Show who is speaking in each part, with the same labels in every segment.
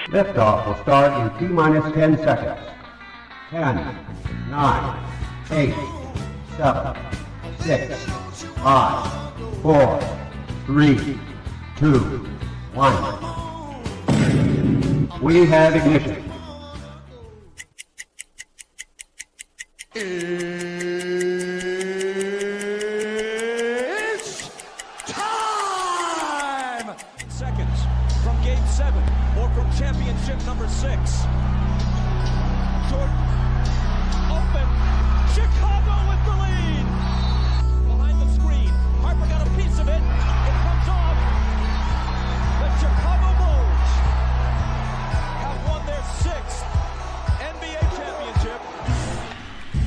Speaker 1: Liftoff will start in T-minus 10 seconds. 10, 9, 8, 7, 6, 5, 4, 3, 2, 1. We have ignition.
Speaker 2: It's time! Seconds from game 7 or from championship number 6. Jordan, open, Chicago with the lead. Behind the screen, Harper got a piece of it. It comes off. The Chicago Bulls have won their 6th NBA championship.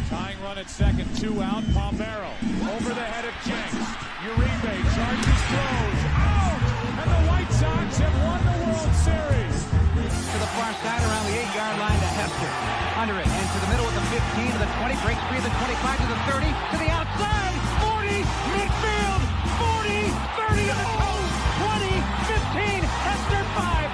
Speaker 2: Tying run at second, 2 out, Palmero over the head of Jenks. Uribe charges, throws, out! And the White Sox have won the World Series.
Speaker 3: To the far side around the 8-yard line to Hester. Under it, and to the middle of the 15, to the 20, breaks free of the 25, to the 30, to the outside, 40, midfield, 40, 30 to the post, 20, 15, Hester 5.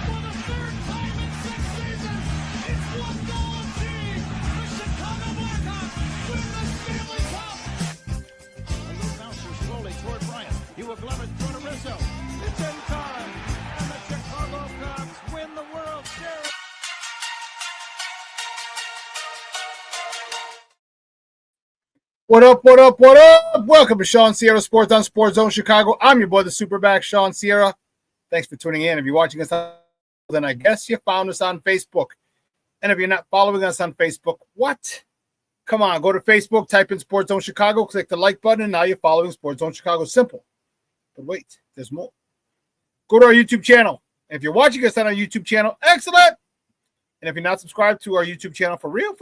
Speaker 2: For the 3rd time in 6 seasons, it's one goal achieved. The Chicago Blackhawks win the Stanley Cup. A little bouncer slowly toward Bryant. He will glove it through to Rizzo. It's in time, and the Chicago Cubs win the World Series.
Speaker 4: What up, what up, what up? Welcome to ShawnSierraSports on Sports Zone Chicago. I'm your boy, the SuperBack, Shawn Sierra. Thanks for tuning in. If you're watching us, then I guess you found us on Facebook. And if you're not following us on Facebook, what? Come on, go to Facebook, type in Sports Zone Chicago, click the like button, and now you're following Sports Zone Chicago. Simple. But wait, there's more. Go to our YouTube channel. And if you're watching us on our YouTube channel, excellent. And if you're not subscribed to our YouTube channel, for real,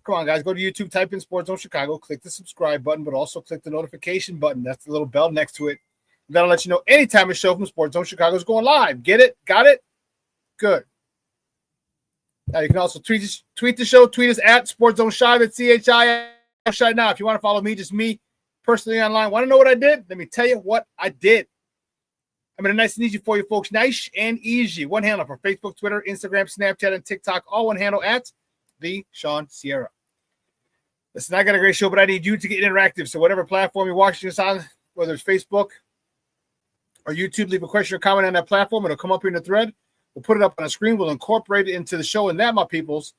Speaker 4: come on, guys, go to YouTube, type in Sports Zone Chicago, click the subscribe button, but also click the notification button. That's the little bell next to it. That'll let you know anytime a show from Sports Zone Chicago is going live. Get it? Got it? Good. Now, you can also tweet the show. Tweet us at Sports Zone Shy. That's CHI now. If you want to follow me, just me personally online. Want to know what I did? Let me tell you what I did. I made it nice and easy for you folks. Nice and easy. One handle for Facebook, Twitter, Instagram, Snapchat, and TikTok. All one handle at the Shawn Sierra. Listen, I got a great show, but I need you to get interactive. So whatever platform you're watching us on, whether it's Facebook or YouTube, leave a question or comment on that platform. It'll come up here in the thread. We'll put it up on the screen. We'll incorporate it into the show, and that, my peoples,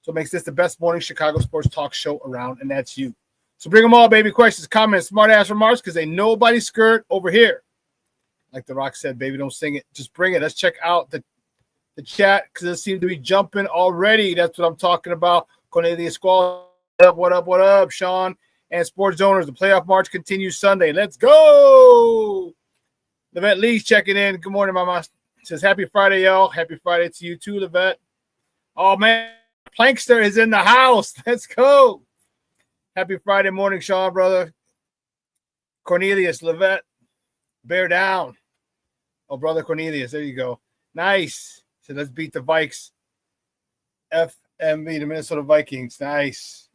Speaker 4: so it makes this the best morning Chicago sports talk show around, and that's you. So bring them all, baby. Questions, comments, smart-ass remarks, because ain't nobody scared over here. Like The Rock said, baby, don't sing it. Just bring it. Let's check out the chat, because it seems to be jumping already. That's what I'm talking about. Cornelius Squall, what up, Shawn? And Sports Zoners, the playoff march continues Sunday. Let's go! Levette Lee's checking in. Good morning, mama. Says, happy Friday, y'all. Happy Friday to you too, Levette. Oh, man. Plankster is in the house. Let's go. Happy Friday morning, Shawn, brother. Cornelius, Levette, bear down. Oh, brother Cornelius, there you go. Nice. So let's beat the Vikes. FMV, the Minnesota Vikings. Nice.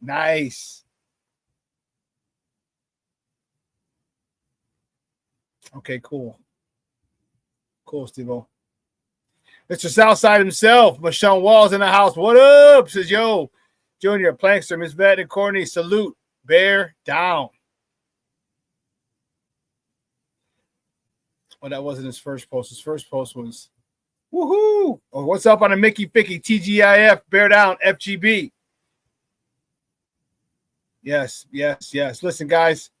Speaker 4: Okay, cool. Cool, Steve-O. Mr. Southside himself, Michelle Walls in the house. What up? Says, yo, Junior, Plankster, Miss Vet, and Courtney, salute. Bear down. Well, that wasn't his first post. His first post was, woohoo. Oh, what's up on a Mickey Ficky, TGIF, bear down, FGB. Yes. Listen, guys,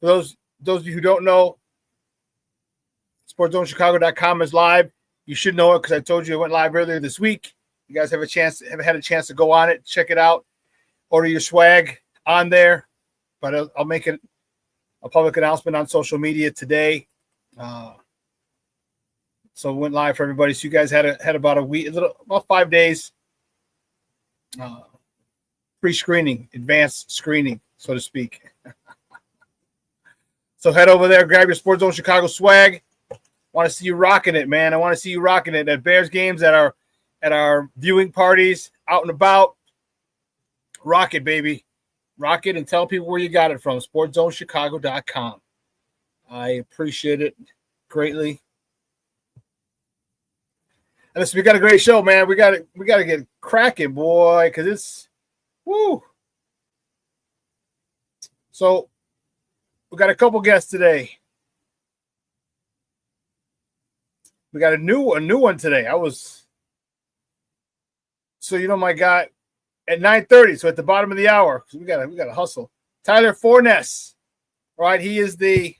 Speaker 4: for those of you who don't know, SportsZoneChicago.com is live. You should know it because I told you it went live earlier this week. You guys have had a chance to go on it, check it out, order your swag on there. But I'll make it a public announcement on social media today. So it went live for everybody. So you guys had about a week, about 5 days pre-screening, advanced screening, so to speak. So head over there, grab your Sports Zone Chicago swag. Want to see you rocking it, man. I want to see you rocking it at Bears games, at our viewing parties, out and about. Rock it, baby. rock it and tell people where you got it from. SportsZoneChicago.com. I appreciate it greatly. And listen, we got a great show, man. We got to get cracking, boy, because it's woo. So we got a couple guests today. We got a new one today. My guy at 9:30, so at the bottom of the hour, we got to hustle. Tyler Forness, right? He is the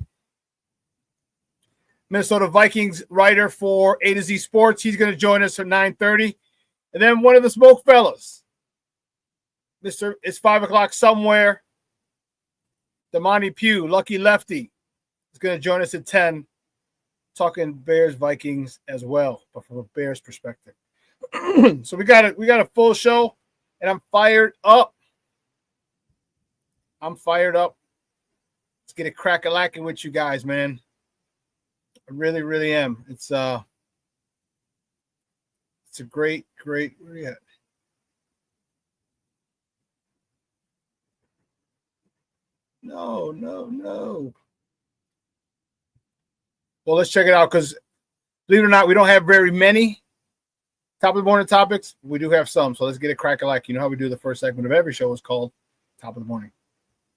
Speaker 4: Minnesota Vikings writer for A to Z Sports. He's going to join us at 9:30. And then one of the smoke fellas, it's 5 o'clock somewhere. Damani Pugh, Lucky Lefty, is going to join us at 10, talking Bears-Vikings as well, but from a Bears perspective. So we got a full show, and I'm fired up. Let's get it crack-a-lacking with you guys, man. I really, really am. It's a great. Where are you at? No. Well, let's check it out because, believe it or not, we don't have very many top of the morning topics. We do have some, so let's get it crack-a-lack. You know how we do the first segment of every show is called Top of the Morning.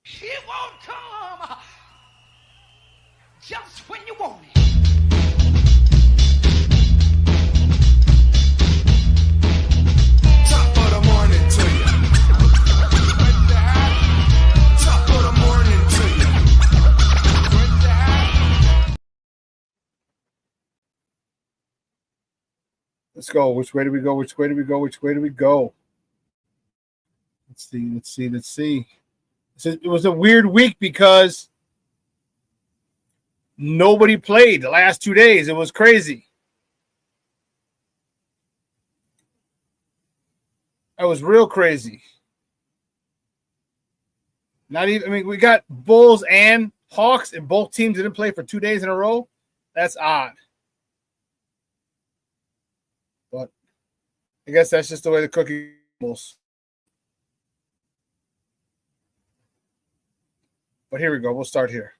Speaker 2: It won't come just when you want it.
Speaker 5: Top of the morning to you. Top of the morning to you.
Speaker 4: Let's go. Which way do we go? Let's see. It was a weird week because nobody played the last 2 days. It was crazy. That was real crazy. We got Bulls and Hawks, and both teams didn't play for 2 days in a row. That's odd. But I guess that's just the way the cookie crumbles. But here we go. We'll start here.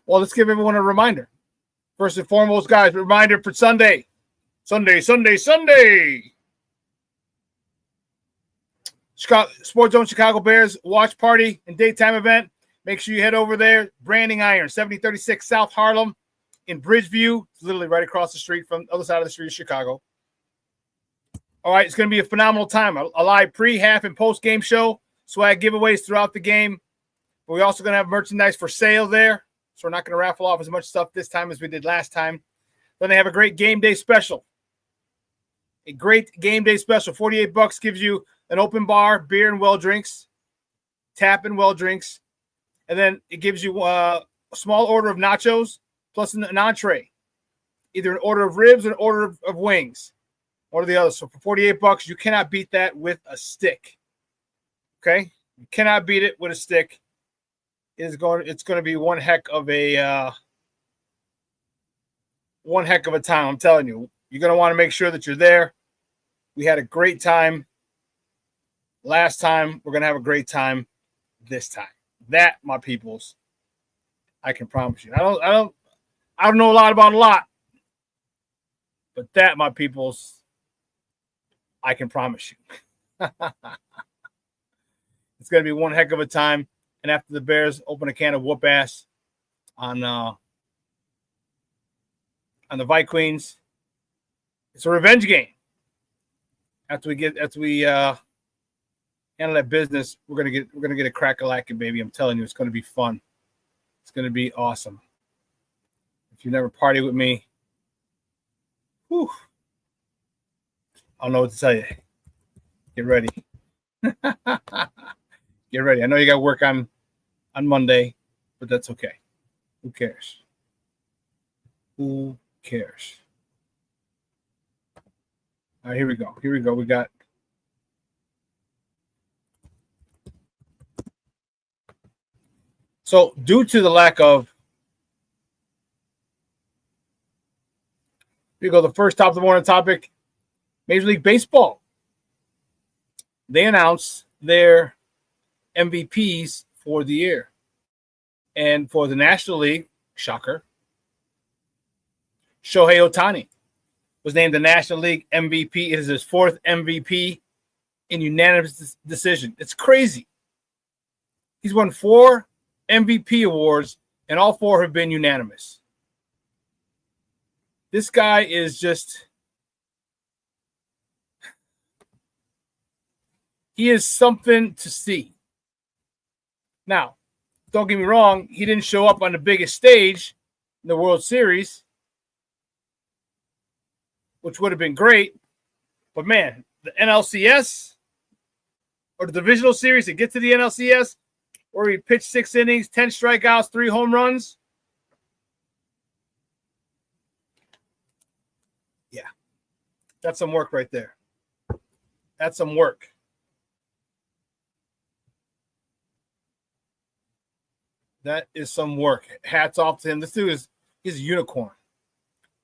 Speaker 4: Well, let's give everyone a reminder. First and foremost, guys, reminder for Sunday. Sunday. Sports Zone Chicago Bears watch party and daytime event. Make sure you head over there. Branding Iron, 7036 South Harlem in Bridgeview. It's literally right across the street from the other side of the street of Chicago. All right, it's going to be a phenomenal time. A live pre, half, and post-game show. Swag giveaways throughout the game. But we're also going to have merchandise for sale there. So we're not going to raffle off as much stuff this time as we did last time. Then they have a great game day special. A great game day special. $48 gives you an open bar, beer and well drinks, tap and well drinks. And then it gives you a small order of nachos plus an entree. Either an order of ribs or an order of wings. One or the other. So for $48, you cannot beat that with a stick. Okay? You cannot beat it with a stick. It's going to be one heck of a time. I'm telling you. You're going to want to make sure that you're there. We had a great time last time. We're going to have a great time this time. That, my peoples, I can promise you. I don't know a lot about a lot, but that, my peoples, I can promise you. It's going to be one heck of a time. And after the Bears open a can of whoop ass on the Vikings, it's a revenge game. After we handle that business, we're gonna get a crack-a-lackin', baby. I'm telling you, it's gonna be fun. It's gonna be awesome. If you never party with me, whew, I don't know what to tell you. Get ready. Get ready. I know you got work on Monday, but that's okay. Who cares? Who cares? All right, here we go. We got so due to the lack of here we go. The first top of the morning topic: Major League Baseball. they announced their MVPs for the year. And for the National League, shocker, Shohei Ohtani was named the National League MVP. It is his 4th MVP in unanimous decision. It's crazy. He's won 4 MVP awards, and all 4 have been unanimous. This guy is just... he is something to see. Now, don't get me wrong, he didn't show up on the biggest stage in the World Series, which would have been great. But, man, the NLCS or the divisional series to get to the NLCS where he pitched 6 innings, 10 strikeouts, 3 home runs. Yeah, that's some work right there. That's some work. That is some work. Hats off to him. This dude he's a unicorn.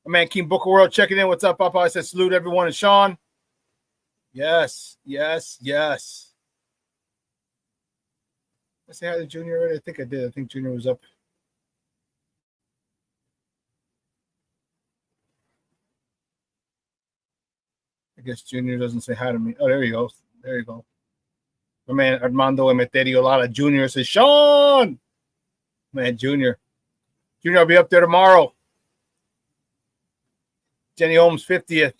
Speaker 4: My man, King Booker World checking in. What's up, Papa? I said salute everyone and Shawn. Yes. I say hi to Junior already. I think I did. I think Junior was up. I guess Junior doesn't say hi to me. Oh, there you go. There you go. My man Armando Emeterio Lara Jr. says, Shawn! Man, Junior will be up there tomorrow. Jenny Holmes' 50th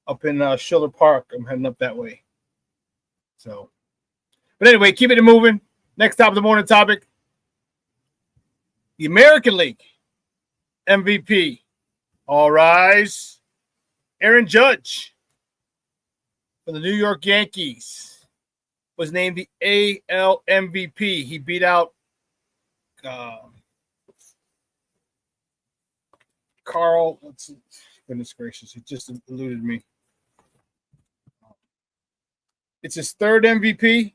Speaker 4: up in Schiller Park. I'm heading up that way. So, but anyway, keep it moving. Next top of the morning topic. The American League MVP. All rise. Aaron Judge from the New York Yankees was named the AL MVP. He beat out Carl, goodness gracious, it just eluded me. It's his 3rd MVP.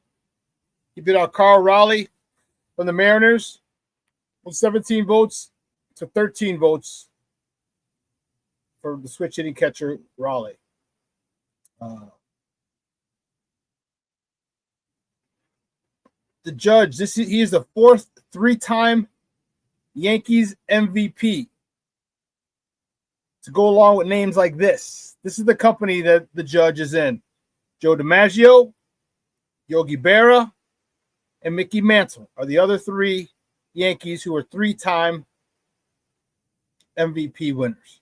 Speaker 4: He beat out Carl Raleigh from the Mariners with 17 votes to 13 votes for the switch hitting catcher Raleigh. The Judge, he is the 4th 3-time Yankees MVP. To go along with names like this. This is the company that the Judge is in. Joe DiMaggio, Yogi Berra, and Mickey Mantle are the other 3 Yankees who are 3-time MVP winners.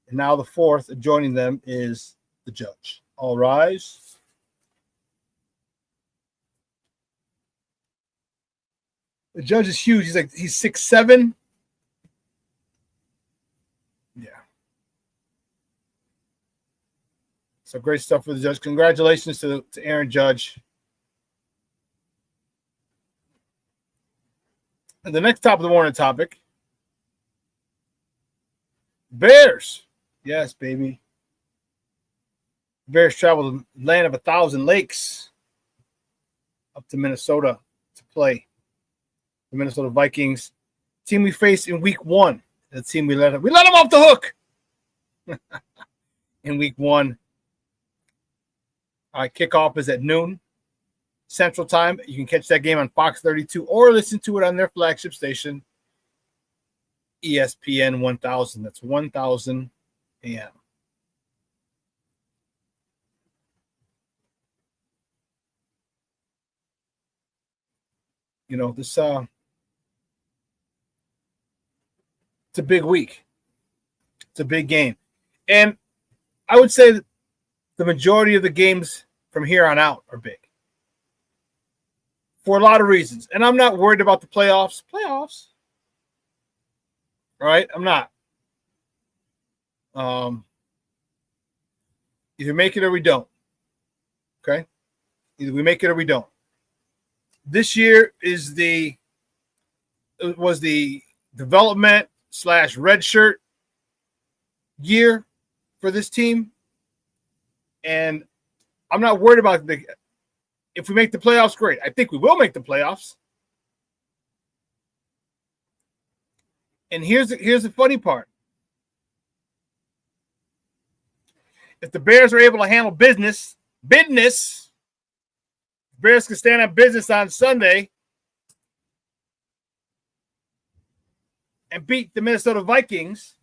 Speaker 4: And now the 4th joining them is the Judge. All rise. The Judge is huge. He's 6'7". Yeah. So great stuff for the Judge. Congratulations to Aaron Judge. And the next top of the morning topic. Bears. Yes, baby. Bears traveled the land of 1,000 lakes up to Minnesota to play the Minnesota Vikings. Team we faced in week 1. The team we let them off the hook in week 1. Kickoff is at noon Central Time. You can catch that game on Fox 32 or listen to it on their flagship station, ESPN 1000. That's 1000 AM. You know, this it's a big week. It's a big game. And I would say that the majority of the games from here on out are big for a lot of reasons. And I'm not worried about the playoffs. All right? I'm not. Either make it or we don't. Okay? Either we make it or we don't. This year was the development / redshirt year for this team. And I'm not worried about if we make the playoffs, great. I think we will make the playoffs. And here's the funny part. If the Bears are able to handle business, Bears can stand on business on Sunday and beat the Minnesota Vikings,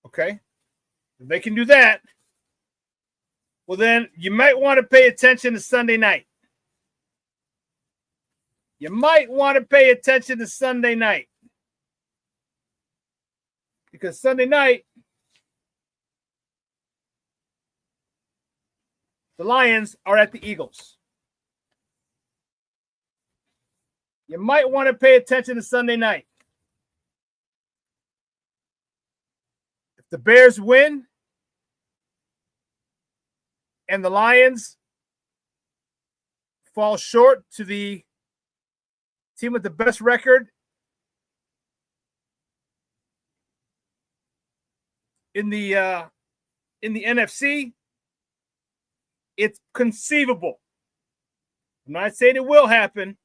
Speaker 4: okay, if they can do that, well, then you might want to pay attention to Sunday night. You might want to pay attention to Sunday night. Because Sunday night, the Lions are at the Eagles. You might want to pay attention to Sunday night. If the Bears win and the Lions fall short to the team with the best record in the NFC, it's conceivable. I'm not saying it will happen,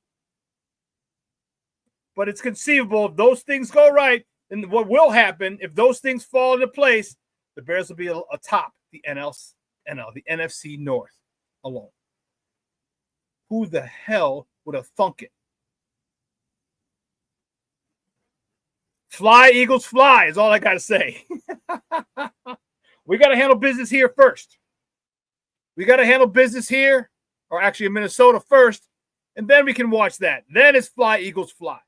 Speaker 4: but it's conceivable. If those things go right, then what will happen, if those things fall into place, the Bears will be atop the the NFC North alone. Who the hell would have thunk it? Fly, Eagles, fly is all I got to say. We got to handle business here first. We got to handle business here, or actually in Minnesota first, and then we can watch that. Then it's fly, Eagles, fly.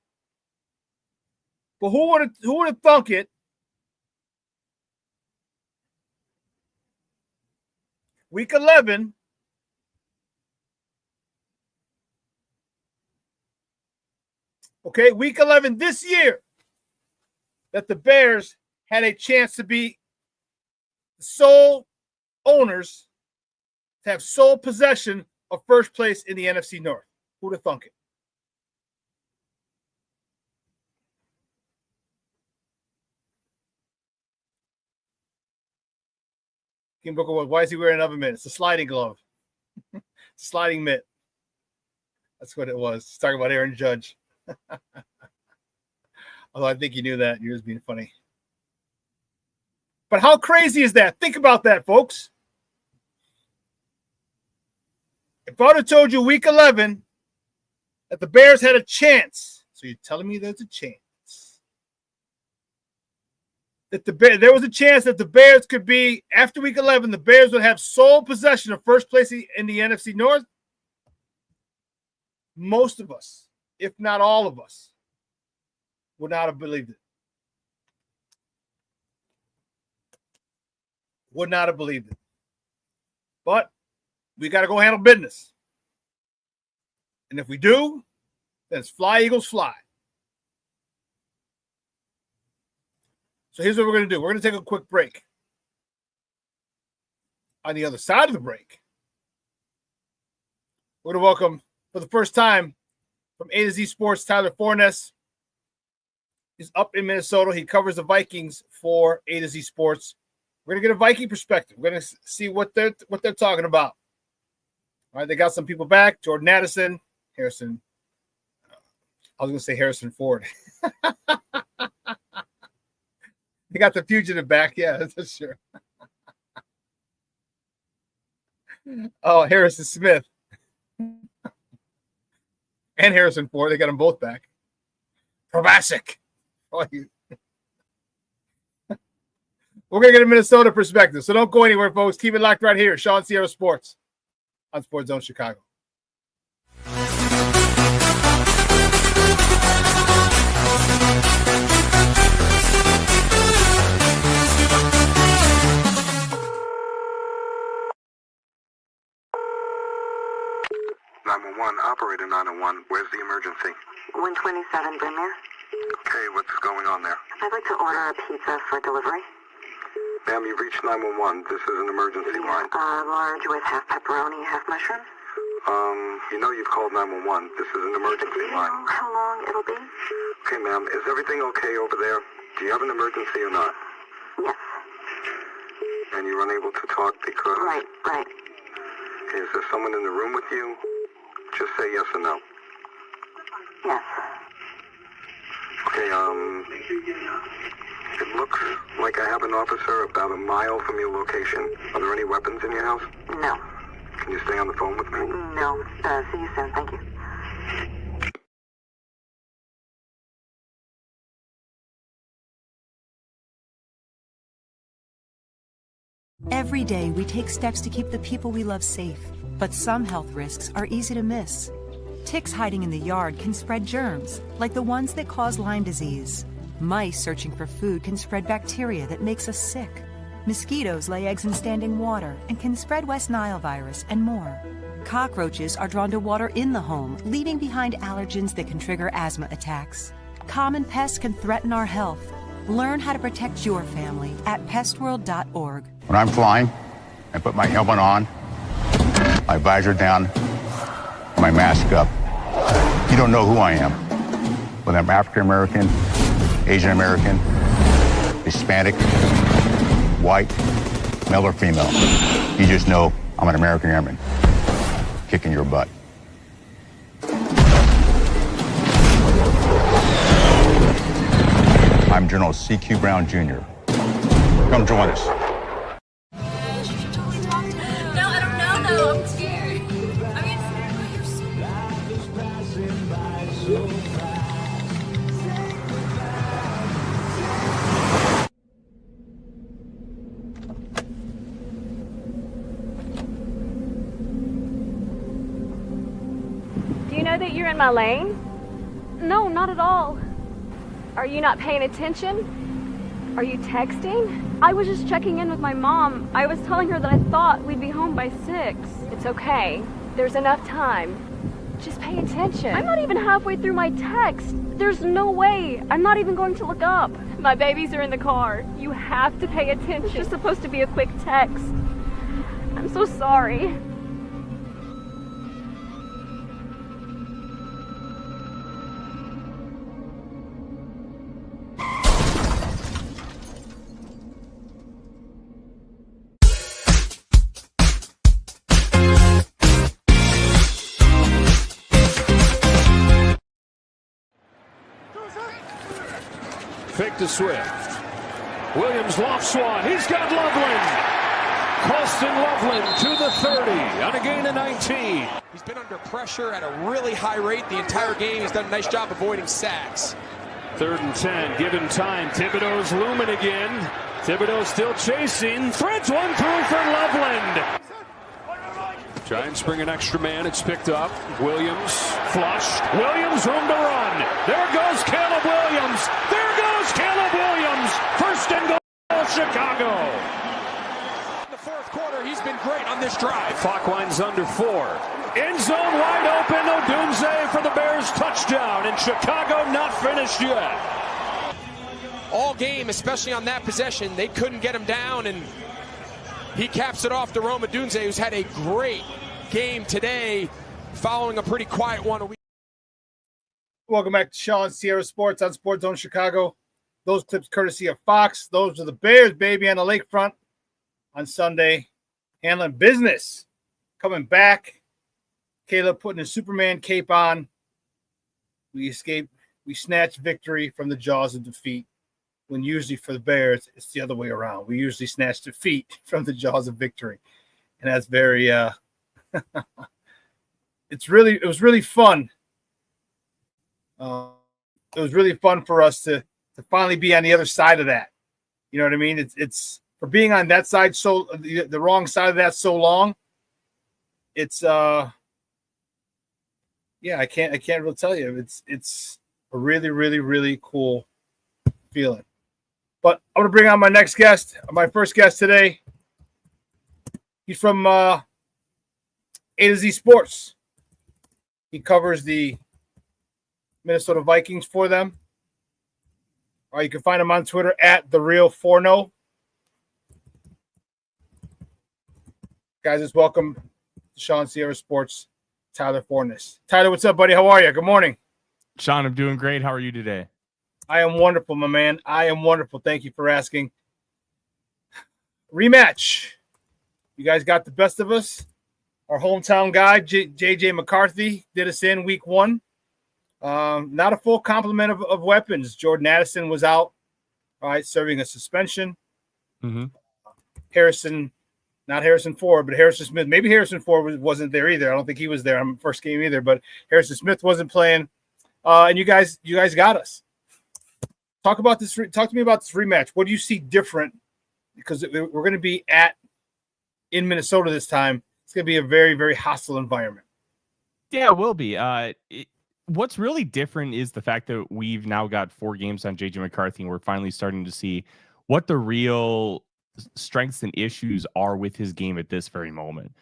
Speaker 4: But who would have thunk it? Week 11. Okay, week 11 this year, that the Bears had a chance to be the sole owners, to have sole possession of first place in the NFC North. Who'd have thunk it? Kim Booker, why is he wearing an oven mitt? It's a sliding glove. Sliding mitt. That's what it was. He's talking about Aaron Judge. Although I think you knew that. You're just being funny. But how crazy is that? Think about that, folks. If I would have told you week 11 that the Bears had a chance, so you're telling me there's a chance, that there was a chance that the Bears could be, after week 11, the Bears would have sole possession of first place in the NFC North, most of us, if not all of us, would not have believed it. Would not have believed it. But we got to go handle business. And if we do, then it's fly, Eagles, fly. So here's what we're going to do. We're going to take a quick break. On the other side of the break, we're going to welcome, for the first time, from A to Z Sports, Tyler Forness. He's up in Minnesota. He covers the Vikings for A to Z Sports. We're going to get a Viking perspective. We're going to see what they're talking about. All right, they got some people back. Jordan Addison, Harrison. I was going to say Harrison Ford. They got the fugitive back. Yeah, that's sure. Oh, Harrison Smith. And Harrison Ford. They got them both back. Kovacic. Oh, we're going to get a Minnesota perspective. So don't go anywhere, folks. Keep it locked right here. ShawnSierraSports on Sports Zone Chicago.
Speaker 6: Operator 901, where's the emergency?
Speaker 7: 127 Brymere.
Speaker 6: Okay, what's going on there?
Speaker 7: I'd like to order a pizza for delivery.
Speaker 6: Ma'am, you've reached 911. This is an emergency line.
Speaker 7: Large with half pepperoni, half mushroom.
Speaker 6: You know you've called 911. This is an emergency
Speaker 7: Do you
Speaker 6: line.
Speaker 7: know how long it'll be?
Speaker 6: Okay, ma'am, is everything okay over there? Do you have an emergency or not?
Speaker 7: Yes.
Speaker 6: And you're unable to talk because...
Speaker 7: Right.
Speaker 6: Is there someone in the room with you? Just say yes or no.
Speaker 7: Yes.
Speaker 6: Okay, it looks like I have an officer about a mile from your location. Are there any weapons in your house?
Speaker 7: No.
Speaker 6: Can you stay on the phone with me?
Speaker 7: No. See you soon. Thank you.
Speaker 8: Every day, we take steps to keep the people we love safe, but some health risks are easy to miss. Ticks hiding in the yard can spread germs, like the ones that cause Lyme disease. Mice searching for food can spread bacteria that makes us sick. Mosquitoes lay eggs in standing water and can spread West Nile virus and more. Cockroaches are drawn to water in the home, leaving behind allergens that can trigger asthma attacks. Common pests can threaten our health. Learn how to protect your family at pestworld.org.
Speaker 9: When I'm flying, I put my helmet on, my visor down, my mask up. You don't know who I am. Whether I'm African American, Asian American, Hispanic, white, male or female. You just know I'm an American airman kicking your butt. I'm General C.Q. Brown Jr. Come join us.
Speaker 10: No, I don't know though. I'm scared. I mean, you're
Speaker 11: Do you know that you're in my lane? No, not at all. Are you not paying attention? Are you texting? I was just checking in with my mom. I was telling her that I thought we'd be home by 6. It's okay. There's enough time. Just pay attention. I'm not even halfway through my text. There's no way. I'm not even going to look up. My babies are in the car. You have to pay attention. It's just supposed to be a quick text. I'm so sorry.
Speaker 2: Fake to Swift. Williams lofts one. He's got Loveland. Colston Loveland to the 30 on a gain of 19.
Speaker 12: He's been under pressure at a really high rate the entire game. He's done a nice job avoiding sacks.
Speaker 2: 3rd and 10, given time. Thibodeau's looming again. Thibodeau still chasing. Threads one through for Loveland. Giants bring an extra man. It's picked up. Williams flushed. Williams room to run. There goes Caleb Williams. There goes Caleb Williams. 1st and goal, Chicago.
Speaker 12: In the 4th quarter, he's been great on this drive.
Speaker 2: Clock line's under 4. End zone wide open. Odunze for the Bears touchdown. And Chicago not finished yet.
Speaker 12: All game, especially on that possession, they couldn't get him down, and he caps it off to Rome Odunze, who's had a great game today, following a pretty quiet one a week.
Speaker 4: Welcome back to Shawn Sierra Sports on Sports Zone Chicago. Those clips courtesy of Fox. Those are the Bears, baby, on the lakefront on Sunday. Handling business. Coming back. Caleb putting his Superman cape on. We escaped. We snatched victory from the jaws of defeat. When usually for the Bears, it's the other way around. We usually snatch defeat from the jaws of victory. And that's very it was really fun. It was really fun for us to finally be on the other side of that. You know what I mean? It's for being on that side the wrong side of that so long. It's I can't really tell you. It's a really, really, really cool feeling. But I'm going to bring on my next guest, my first guest today. He's from A to Z Sports. He covers the Minnesota Vikings for them. Or you can find him on Twitter at @TheRealForno. Guys, let's welcome to Shawn Sierra Sports, Tyler Forness. Tyler, what's up, buddy? How are you? Good morning.
Speaker 13: Shawn, I'm doing great. How are you today?
Speaker 4: I am wonderful, my man. I am wonderful. Thank you for asking. Rematch. You guys got the best of us. Our hometown guy, J.J. McCarthy, did us in week 1. Not a full complement of weapons. Jordan Addison was out, all right, serving a suspension.
Speaker 13: Mm-hmm.
Speaker 4: Harrison not Harrison Ford, but Harrison Smith. Maybe Harrison Ford wasn't there either. I don't think he was there on the first game either, but Harrison Smith wasn't playing. And you guys got us. Talk about this. Talk to me about this rematch. What do you see different? Because we're going to be in Minnesota this time. It's going to be a very, very hostile environment.
Speaker 13: Yeah, it will be. What's really different is the fact that we've now got 4 games on JJ McCarthy, and we're finally starting to see what the real strengths and issues are with his game at this very moment.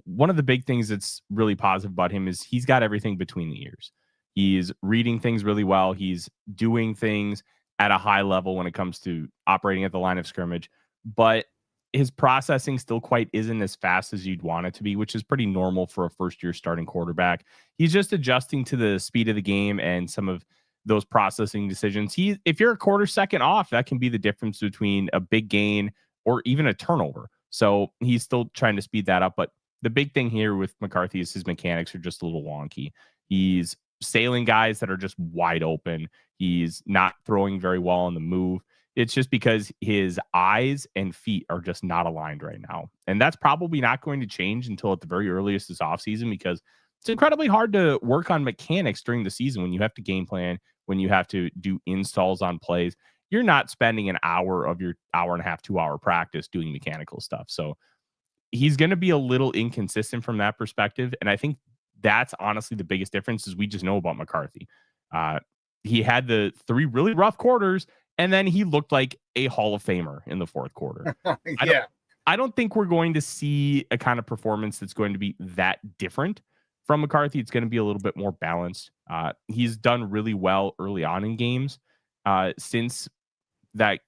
Speaker 13: One of the big things that's really positive about him is he's got everything between the ears. He's reading things really well. He's doing things at a high level when it comes to operating at the line of scrimmage, but his processing still quite isn't as fast as you'd want it to be, which is pretty normal for a first-year starting quarterback. He's just adjusting to the speed of the game and some of those processing decisions. If you're a quarter second off, that can be the difference between a big gain or even a turnover. So he's still trying to speed that up. But the big thing here with McCarthy is his mechanics are just a little wonky. He's sailing guys that are just wide open. He's not throwing very well on the move. It's just because his eyes and feet are just not aligned right now. And that's probably not going to change until at the very earliest this offseason, because it's incredibly hard to work on mechanics during the season when you have to game plan, when you have to do installs on plays. You're not spending an hour of your hour and a half, 2 hour practice doing mechanical stuff. So he's going to be a little inconsistent from that perspective. And I think that's honestly the biggest difference is we just know about McCarthy. He had the 3 really rough quarters, and then he looked like a Hall of Famer in the fourth quarter.
Speaker 4: Yeah.
Speaker 13: I don't think we're going to see a kind of performance that's going to be that different from McCarthy. It's going to be a little bit more balanced. He's done really well early on in games since that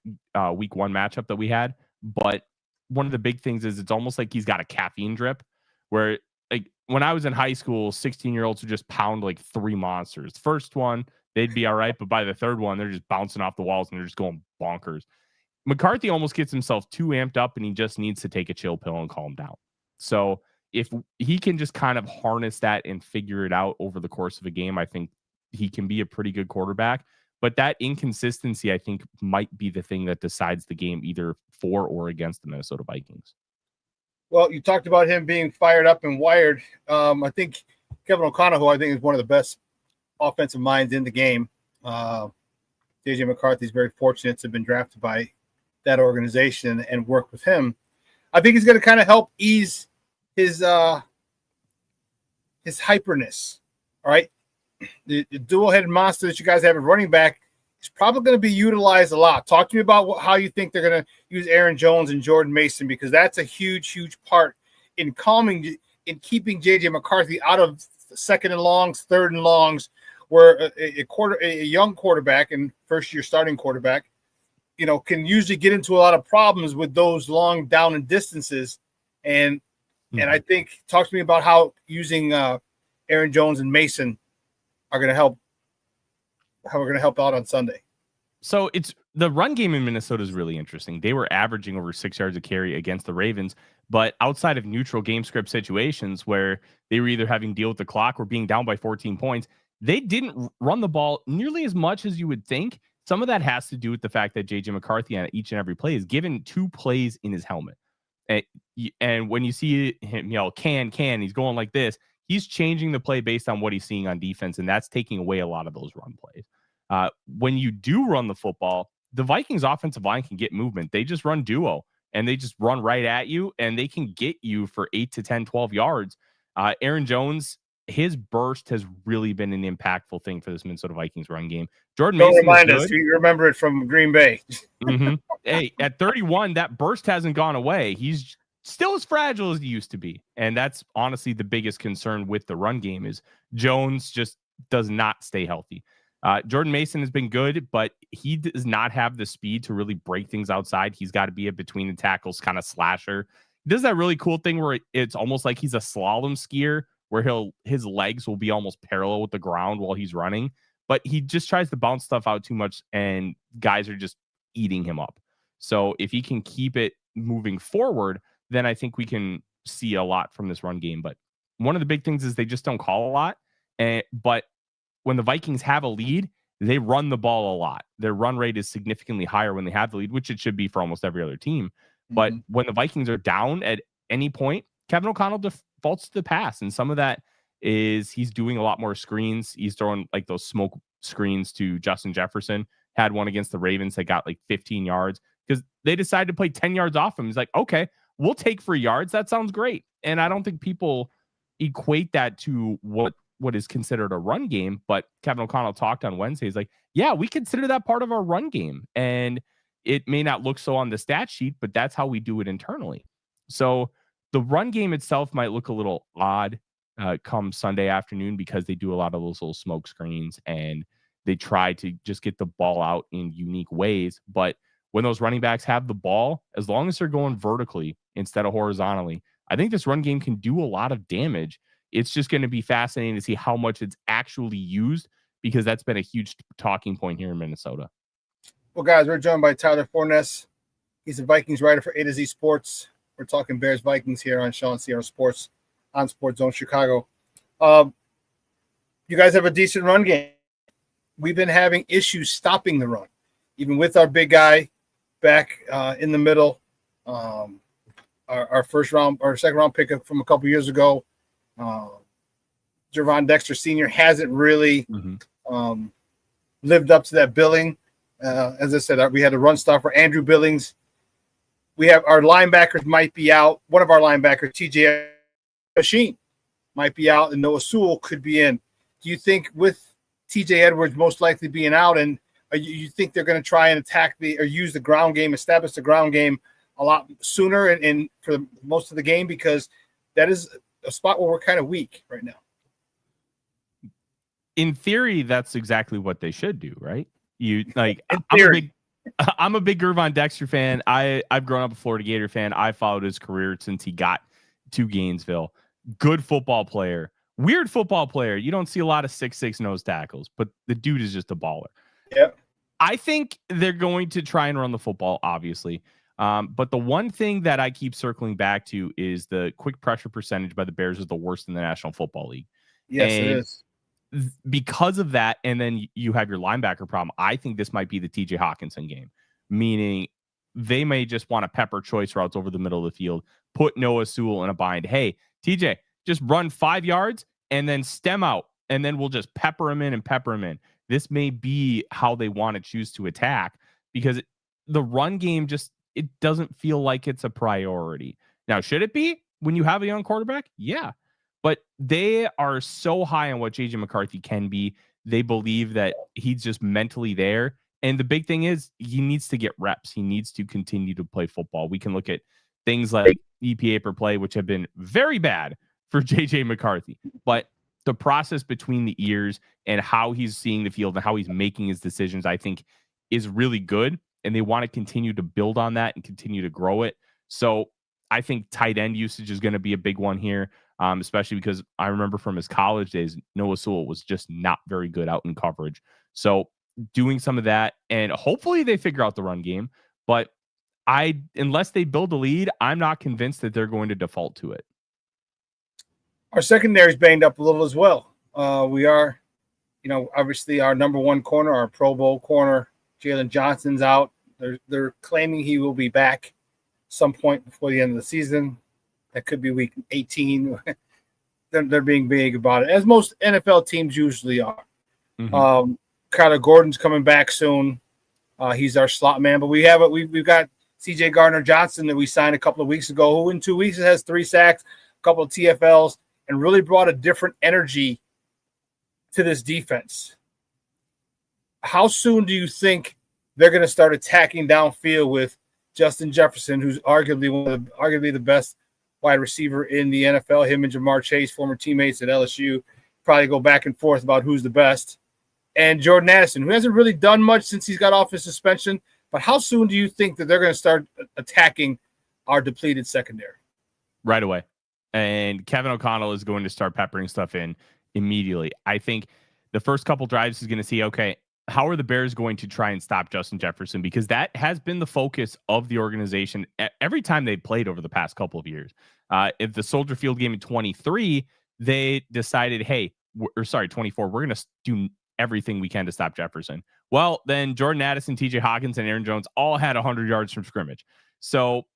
Speaker 13: week 1 matchup that we had. But one of the big things is it's almost like he's got a caffeine drip where, like, when I was in high school, 16-year-olds would just pound like 3 monsters. First one, they'd be all right, but by the third one, they're just bouncing off the walls and they're just going bonkers. McCarthy almost gets himself too amped up, and he just needs to take a chill pill and calm down. So if he can just kind of harness that and figure it out over the course of a game, I think he can be a pretty good quarterback. But that inconsistency, I think, might be the thing that decides the game either for or against the Minnesota Vikings.
Speaker 4: Well, you talked about him being fired up and wired. I think Kevin O'Connell, who I think is one of the best offensive minds in the game, JJ McCarthy is very fortunate to have been drafted by that organization and work with him. I think he's going to kind of help ease his hyperness. All right, the dual-headed monster that you guys have at running back is probably going to be utilized a lot. Talk to me about how you think they're going to use Aaron Jones and Jordan Mason, because that's a huge part in keeping JJ McCarthy out of second and longs, third and longs, where a young quarterback and first-year starting quarterback, can usually get into a lot of problems with those long down and distances. And I think, talk to me about how using Aaron Jones and Mason are going to help. How we're going to help out on Sunday.
Speaker 13: So it's the run game in Minnesota is really interesting. They were averaging over 6 yards a carry against the Ravens, but outside of neutral game script situations where they were either having to deal with the clock or being down by 14 points, they didn't run the ball nearly as much as you would think. Some of that has to do with the fact that JJ McCarthy on each and every play is given 2 plays in his helmet. And when you see him yell, can, he's going like this, he's changing the play based on what he's seeing on defense, and that's taking away a lot of those run plays. When you do run the football, the Vikings offensive line can get movement. They just run duo, and they just run right at you, and they can get you for 8 to 10, 12 yards. Aaron Jones, his burst has really been an impactful thing for this Minnesota Vikings run game. Jordan Mason,
Speaker 4: remind us, you remember it from Green Bay.
Speaker 13: Hey, at 31, that burst hasn't gone away. He's still as fragile as he used to be. And that's honestly the biggest concern with the run game is Jones just does not stay healthy. Jordan Mason has been good, but he does not have the speed to really break things outside. He's got to be a between the tackles kind of slasher. He does that really cool thing where it's almost like he's a slalom skier where his legs will be almost parallel with the ground while he's running, but he just tries to bounce stuff out too much and guys are just eating him up. So if he can keep it moving forward, then I think we can see a lot from this run game. But one of the big things is they just don't call a lot. But when the Vikings have a lead, they run the ball a lot. Their run rate is significantly higher when they have the lead, which it should be for almost every other team. But when the Vikings are down at any point, Kevin O'Connell defaults to the pass. And some of that is he's doing a lot more screens. He's throwing like those smoke screens to Justin Jefferson. Had one against the Ravens that got like 15 yards because they decided to play 10 yards off him. He's like, okay, we'll take 3 yards. That sounds great. And I don't think people equate that to what is considered a run game. But Kevin O'Connell talked on Wednesday. He's like, yeah, we consider that part of our run game. And it may not look so on the stat sheet, but that's how we do it internally. So the run game itself might look a little odd come Sunday afternoon because they do a lot of those little smoke screens and they try to just get the ball out in unique ways. But when those running backs have the ball, as long as they're going vertically instead of horizontally, I think this run game can do a lot of damage. It's just going to be fascinating to see how much it's actually used because that's been a huge talking point here in Minnesota.
Speaker 4: Well, guys, we're joined by Tyler Forness. He's a Vikings writer for A to Z Sports. We're talking Bears-Vikings here on ShawnSierraSports on Sports Zone Chicago. You guys have a decent run game. We've been having issues stopping the run, even with our big guy back in the middle. Our second round pickup from a couple years ago, Gervondextersr hasn't really lived up to that billing. As I said, we had a run stopper, Andrew Billings. We have our linebackers might be out. One of our linebackers, TJ Machine, might be out, and Noah Sewell could be in. Do you think with TJ Edwards most likely being out, and you think they're going to try and attack or use the ground game, establish the ground game a lot sooner and for most of the game, because that is a spot where we're kind of weak right now?
Speaker 13: In theory, that's exactly what they should do, right? I'm a big Gervon fan. I've grown up a Florida Gator fan. I followed his career since he got to Gainesville. Good football player. Weird football player. You don't see a lot of 6'6" nose tackles, but the dude is just a baller.
Speaker 4: Yep.
Speaker 13: I think they're going to try and run the football, obviously. But the one thing that I keep circling back to is the quick pressure percentage by the Bears is the worst in the National Football League.
Speaker 4: Yes, it is.
Speaker 13: Because of that, and then you have your linebacker problem, I think this might be the TJ Hawkinson game, meaning they may just want to pepper choice routes over the middle of the field, put Noah Sewell in a bind. Hey, TJ, just run 5 yards and then stem out, and then we'll just pepper him in. This may be how they want to choose to attack because the run game it doesn't feel like it's a priority. Now, should it be when you have a young quarterback? Yeah. But they are so high on what J.J. McCarthy can be. They believe that he's just mentally there. And the big thing is he needs to get reps. He needs to continue to play football. We can look at things like EPA per play, which have been very bad for J.J. McCarthy. But the process between the ears and how he's seeing the field and how he's making his decisions, I think, is really good. And they want to continue to build on that and continue to grow it. So I think tight end usage is going to be a big one here. Especially because I remember from his college days, Noah Sewell was just not very good out in coverage. So doing some of that, and hopefully they figure out the run game. But unless they build a lead, I'm not convinced that they're going to default to it.
Speaker 4: Our secondary is banged up a little as well. We are, obviously our number one corner, our Pro Bowl corner, Jalen Johnson's out. They're claiming he will be back some point before the end of the season. That could be week 18. They're being big about it, as most NFL teams usually are. Kyler Gordon's coming back soon. He's our slot man, but we've got CJ Gardner-Johnson that we signed a couple of weeks ago, who in 2 weeks has 3 sacks, a couple of TFLs, and really brought a different energy to this defense. How soon do you think they're going to start attacking downfield with Justin Jefferson, who's arguably the best wide receiver in the NFL? Him and Jamar Chase, former teammates at LSU, probably go back and forth about who's the best. And Jordan Addison, who hasn't really done much since he's got off his suspension. But how soon do you think that they're going to start attacking our depleted secondary?
Speaker 13: Right away. And Kevin O'Connell is going to start peppering stuff in immediately. I think the first couple drives is going to see, okay, how are the Bears going to try and stop Justin Jefferson? Because that has been the focus of the organization every time they've played over the past couple of years. If the Soldier Field game in 23, they decided, 24, we're going to do everything we can to stop Jefferson. Well, then Jordan Addison, TJ Hawkins, and Aaron Jones all had 100 yards from scrimmage. So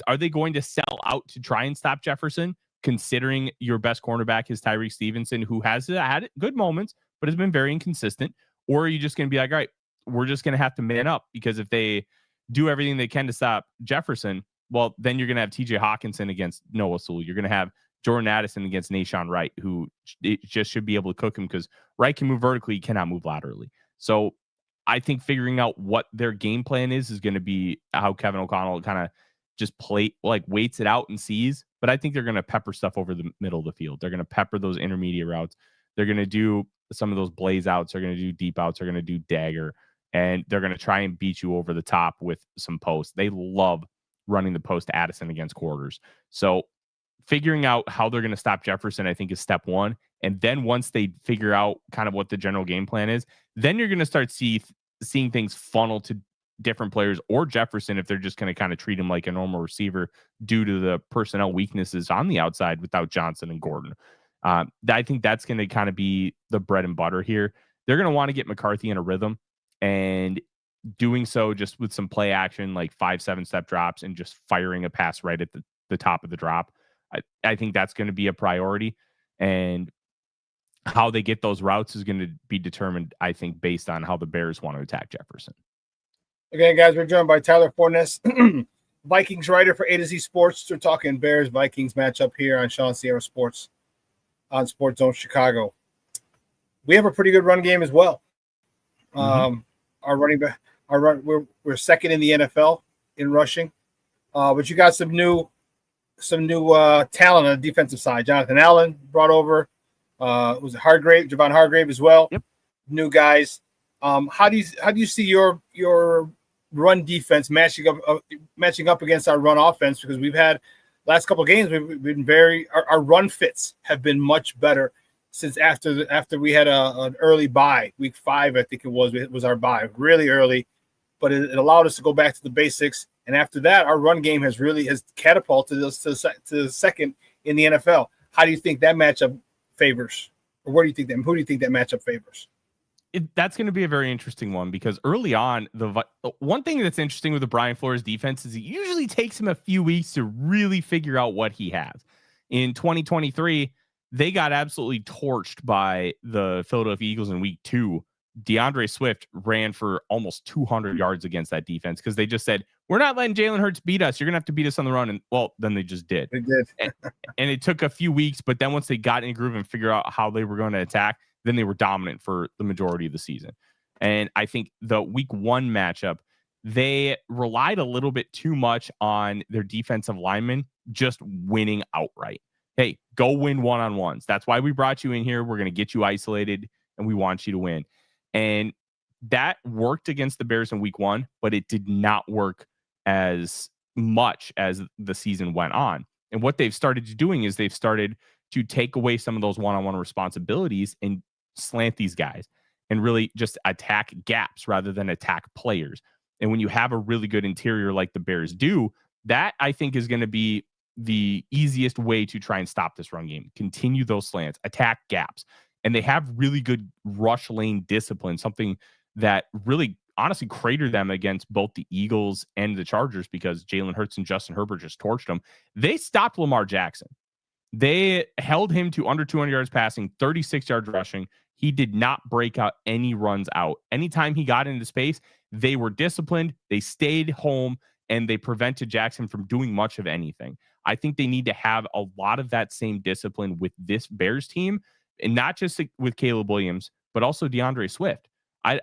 Speaker 13: are they going to sell out to try and stop Jefferson, considering your best cornerback is Tyreek Stevenson, who has had good moments, but has been very inconsistent? Or are you just going to be like, all right, we're just going to have to man up, because if they do everything they can to stop Jefferson, well, then you're going to have TJ Hawkinson against Noah Sewell. You're going to have Jordan Addison against Nashawn Wright, who just should be able to cook him, because Wright can move vertically, he cannot move laterally. So I think figuring out what their game plan is going to be how Kevin O'Connell kind of just waits it out and sees. But I think they're going to pepper stuff over the middle of the field. They're going to pepper those intermediate routes. They're going to do some of those blaze outs. They're going to do deep outs. They're going to do dagger. And they're going to try and beat you over the top with some posts. They love running the post Addison against quarters. So figuring out how they're going to stop Jefferson, I think, is step one. And then once they figure out kind of what the general game plan is, then you're going to start seeing things funnel to different players, or Jefferson, if they're just going to kind of treat him like a normal receiver due to the personnel weaknesses on the outside without Johnson and Gordon. I think that's going to kind of be the bread and butter here. They're going to want to get McCarthy in a rhythm, and doing so just with some play action, like 5-7 step drops and just firing a pass right at the top of the drop. I think that's going to be a priority, and how they get those routes is going to be determined, I think, based on how the Bears want to attack Jefferson.
Speaker 4: Again, guys, we're joined by Tyler Forness, Vikings writer for A to Z Sports. We're talking Bears-Vikings matchup here on ShawnSierraSports on Sports Zone Chicago. We have a pretty good run game as well. Our running back, we're second in the NFL in rushing, but you got some new talent on the defensive side. Jonathan Allen brought over. Was it Javon Hargrave as well?
Speaker 13: Yep.
Speaker 4: New guys. How do you see your run defense matching up against our run offense? Because we've had last couple of games, we've been our run fits have been much better since after we had an early bye. Week 5, I think it was our bye, really early, but it allowed us to go back to the basics. And after that, our run game has catapulted us to second in the NFL. How do you think that matchup favors, or who do you think that matchup favors?
Speaker 13: That's going to be a very interesting one, because early on, the one thing that's interesting with the Brian Flores defense is it usually takes him a few weeks to really figure out what he has. In 2023, they got absolutely torched by the Philadelphia Eagles in week 2. DeAndre Swift ran for almost 200 yards against that defense, because they just said, we're not letting Jalen Hurts beat us. You're going to have to beat us on the run. And well, then they just did.
Speaker 4: They did.
Speaker 13: and it took a few weeks, but then once they got in a groove and figure out how they were going to attack, then they were dominant for the majority of the season. And I think the week 1 matchup, they relied a little bit too much on their defensive linemen just winning outright. Hey, go win one-on-ones. That's why we brought you in here. We're going to get you isolated, and we want you to win. And that worked against the Bears in week 1, but it did not work as much as the season went on. And what they've started doing is they've started to take away some of those one-on-one responsibilities and slant these guys and really just attack gaps rather than attack players. And when you have a really good interior like the Bears do, that I think is going to be the easiest way to try and stop this run game. Continue those slants, attack gaps. And they have really good rush lane discipline, something that really honestly cratered them against both the Eagles and the Chargers, because Jalen Hurts and Justin Herbert just torched them. They stopped Lamar Jackson. They held him to under 200 yards passing, 36 yards rushing. He did not break out any runs out. Anytime he got into space, they were disciplined, they stayed home, and they prevented Jackson from doing much of anything. I think they need to have a lot of that same discipline with this Bears team, and not just with Caleb Williams, but also DeAndre Swift. I'm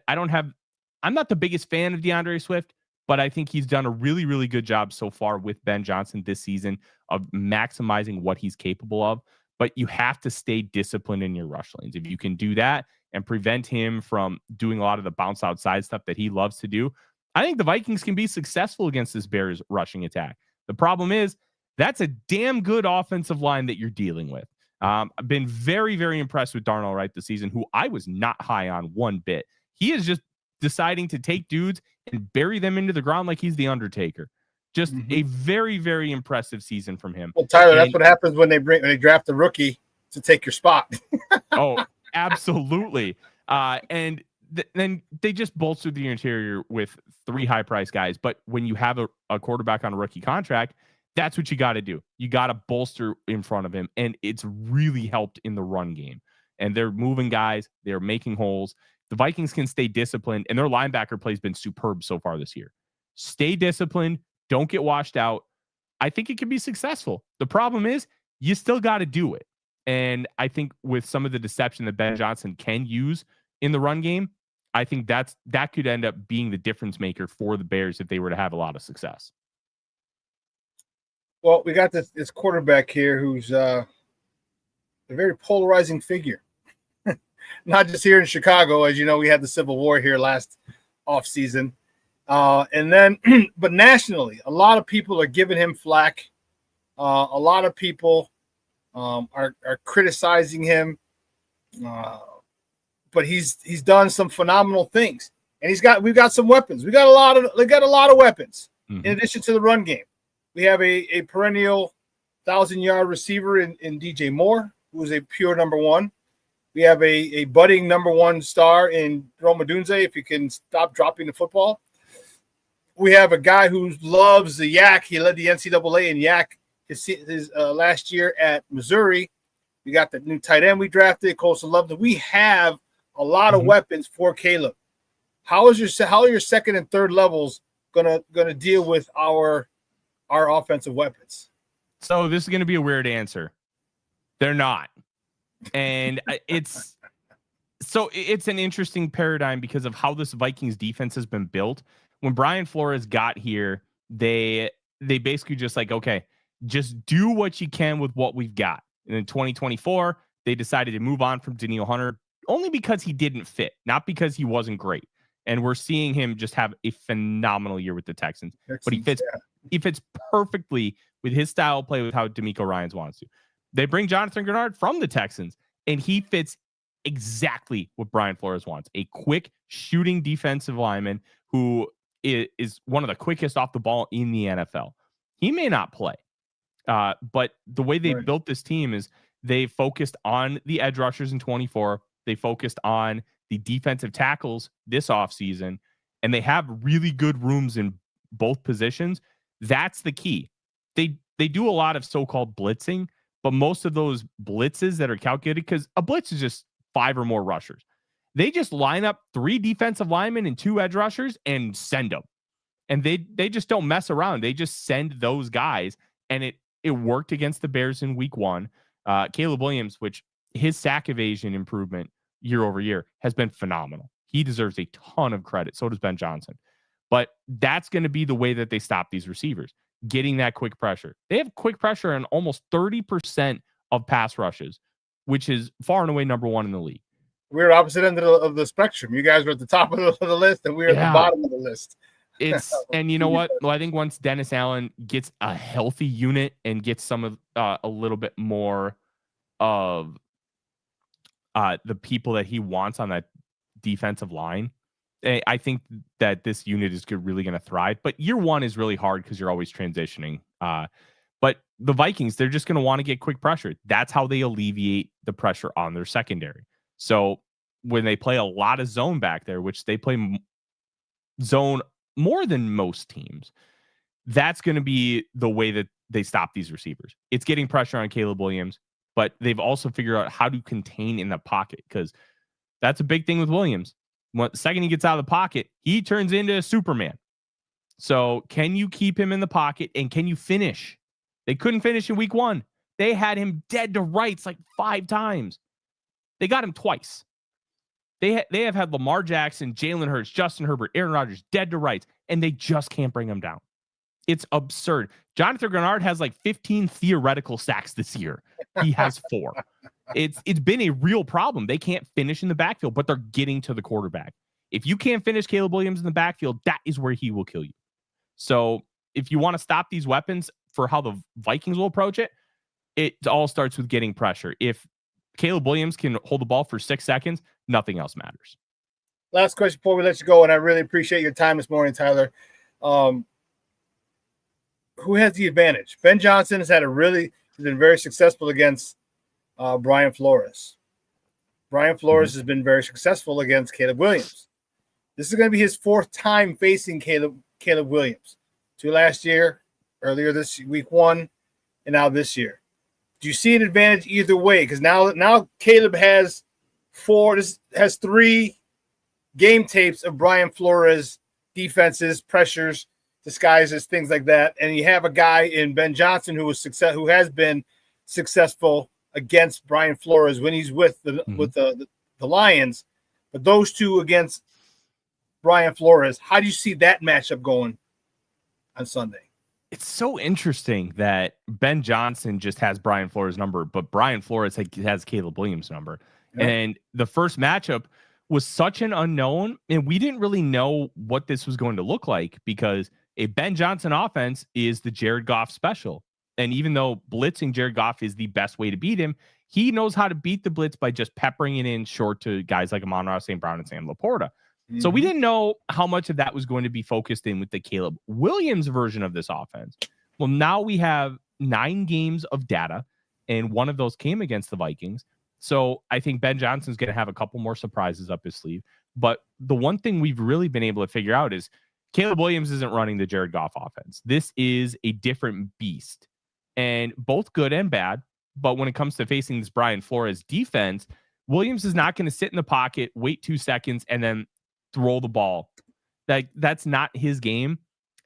Speaker 13: not the biggest fan of DeAndre Swift, but I think he's done a really, really good job so far with Ben Johnson this season of maximizing what he's capable of. But you have to stay disciplined in your rush lanes. If you can do that and prevent him from doing a lot of the bounce outside stuff that he loves to do, I think the Vikings can be successful against this Bears rushing attack. The problem is that's a damn good offensive line that you're dealing with. I've been very, very impressed with Darnell Wright this season, who I was not high on one bit. He is just deciding to take dudes and bury them into the ground like he's the Undertaker. Just a very, very impressive season from him.
Speaker 4: Well, Tyler, that's what happens when they draft a rookie to take your spot.
Speaker 13: Oh, absolutely. And then they just bolstered the interior with 3 high-priced guys. But when you have a quarterback on a rookie contract, that's what you got to do. You got to bolster in front of him, and it's really helped in the run game. And they're moving guys. They're making holes. The Vikings can stay disciplined, and their linebacker play has been superb so far this year. Stay disciplined. Don't get washed out. I think it can be successful. The problem is you still got to do it. And I think with some of the deception that Ben Johnson can use in the run game, I think that could end up being the difference maker for the Bears if they were to have a lot of success.
Speaker 4: Well, we got this quarterback here who's a very polarizing figure. Not just here in Chicago, as you know, we had the Civil War here last offseason. And then, but nationally, a lot of people are giving him flack. A lot of people are criticizing him. But he's done some phenomenal things, and we've got some weapons. They got a lot of weapons in addition to the run game. We have a perennial 1,000-yard receiver in DJ Moore, who is a pure number one. We have a budding number one star in Rome Odunze, if he can stop dropping the football. We have a guy who loves the yak. He led the NCAA in yak his last year at Missouri. We got the new tight end we drafted, Colson Loveland. We have a lot of weapons for Caleb. How are your second and third levels gonna deal with our offensive weapons?
Speaker 13: So this is gonna be a weird answer. They're not, and it's an interesting paradigm because of how this Vikings defense has been built. When Brian Flores got here, they basically just like, okay, just do what you can with what we've got. And in 2024, they decided to move on from Danielle Hunter only because he didn't fit, not because he wasn't great. And we're seeing him just have a phenomenal year with the Texans. But he fits perfectly with his style of play, with how D'Amico Ryans wants to. They bring Jonathan Grenard from the Texans, and he fits exactly what Brian Flores wants. A quick shooting defensive lineman who is one of the quickest off the ball in the NFL. He may not play, but the way they built this team is they focused on the edge rushers in 24. They focused on the defensive tackles this offseason, and they have really good rooms in both positions. That's the key. They do a lot of so-called blitzing, but most of those blitzes that are calculated, because a blitz is just 5 or more rushers. They just line up 3 defensive linemen and 2 edge rushers and send them. And they just don't mess around. They just send those guys, and it worked against the Bears in week 1. Caleb Williams, which his sack evasion improvement year over year has been phenomenal. He deserves a ton of credit. So does Ben Johnson. But that's going to be the way that they stop these receivers, getting that quick pressure. They have quick pressure on almost 30% of pass rushes, which is far and away number 1 in the league.
Speaker 4: We're opposite end of the spectrum. You guys were at the top of the list, and we're at the bottom of the list.
Speaker 13: And you know what? Well, I think once Dennis Allen gets a healthy unit and gets some of a little bit more of the people that he wants on that defensive line, I think that this unit is really going to thrive. But year 1 is really hard because you're always transitioning. But the Vikings, they're just going to want to get quick pressure. That's how they alleviate the pressure on their secondary. So when they play a lot of zone back there, which they play zone more than most teams, that's going to be the way that they stop these receivers. It's getting pressure on Caleb Williams, but they've also figured out how to contain in the pocket, because that's a big thing with Williams. The second he gets out of the pocket, he turns into a Superman. So can you keep him in the pocket, and can you finish? They couldn't finish in week 1. They had him dead to rights like 5 times. They got him twice. They have had Lamar Jackson, Jalen Hurts, Justin Herbert, Aaron Rodgers dead to rights, and they just can't bring him down. It's absurd. Jonathan Grenard has like 15 theoretical sacks this year. He has 4. It's been a real problem. They can't finish in the backfield, but they're getting to the quarterback. If you can't finish Caleb Williams in the backfield, that is where he will kill you. So if you want to stop these weapons for how the Vikings will approach it, it all starts with getting pressure. If Caleb Williams can hold the ball for 6 seconds, nothing else matters.
Speaker 4: Last question before we let you go, and I really appreciate your time this morning, Tyler. Who has the advantage? Ben Johnson has been very successful against Brian Flores. Brian Flores has been very successful against Caleb Williams. This is going to be his 4th time facing Caleb Williams. 2 last year, earlier this week 1, and now this year. Do you see an advantage either way? Because now Caleb has 3 game tapes of Brian Flores defenses, pressures, disguises, things like that, and you have a guy in Ben Johnson who has been successful against Brian Flores when he's with the Lions. But those two against Brian Flores, how do you see that matchup going on Sunday?
Speaker 13: It's so interesting that Ben Johnson just has Brian Flores' number, but Brian Flores has Caleb Williams' number. Yeah. And the first matchup was such an unknown, and we didn't really know what this was going to look like because a Ben Johnson offense is the Jared Goff special. And even though blitzing Jared Goff is the best way to beat him, he knows how to beat the blitz by just peppering it in short to guys like Amon-Ra St. Brown and Sam Laporta. So we didn't know how much of that was going to be focused in with the Caleb Williams version of this offense. Well, now we have 9 games of data, and one of those came against the Vikings. So I think Ben Johnson's going to have a couple more surprises up his sleeve. But the one thing we've really been able to figure out is Caleb Williams isn't running the Jared Goff offense. This is a different beast, and both good and bad. But when it comes to facing this Brian Flores defense, Williams is not going to sit in the pocket, wait 2 seconds, and then throw the ball. That's not his game.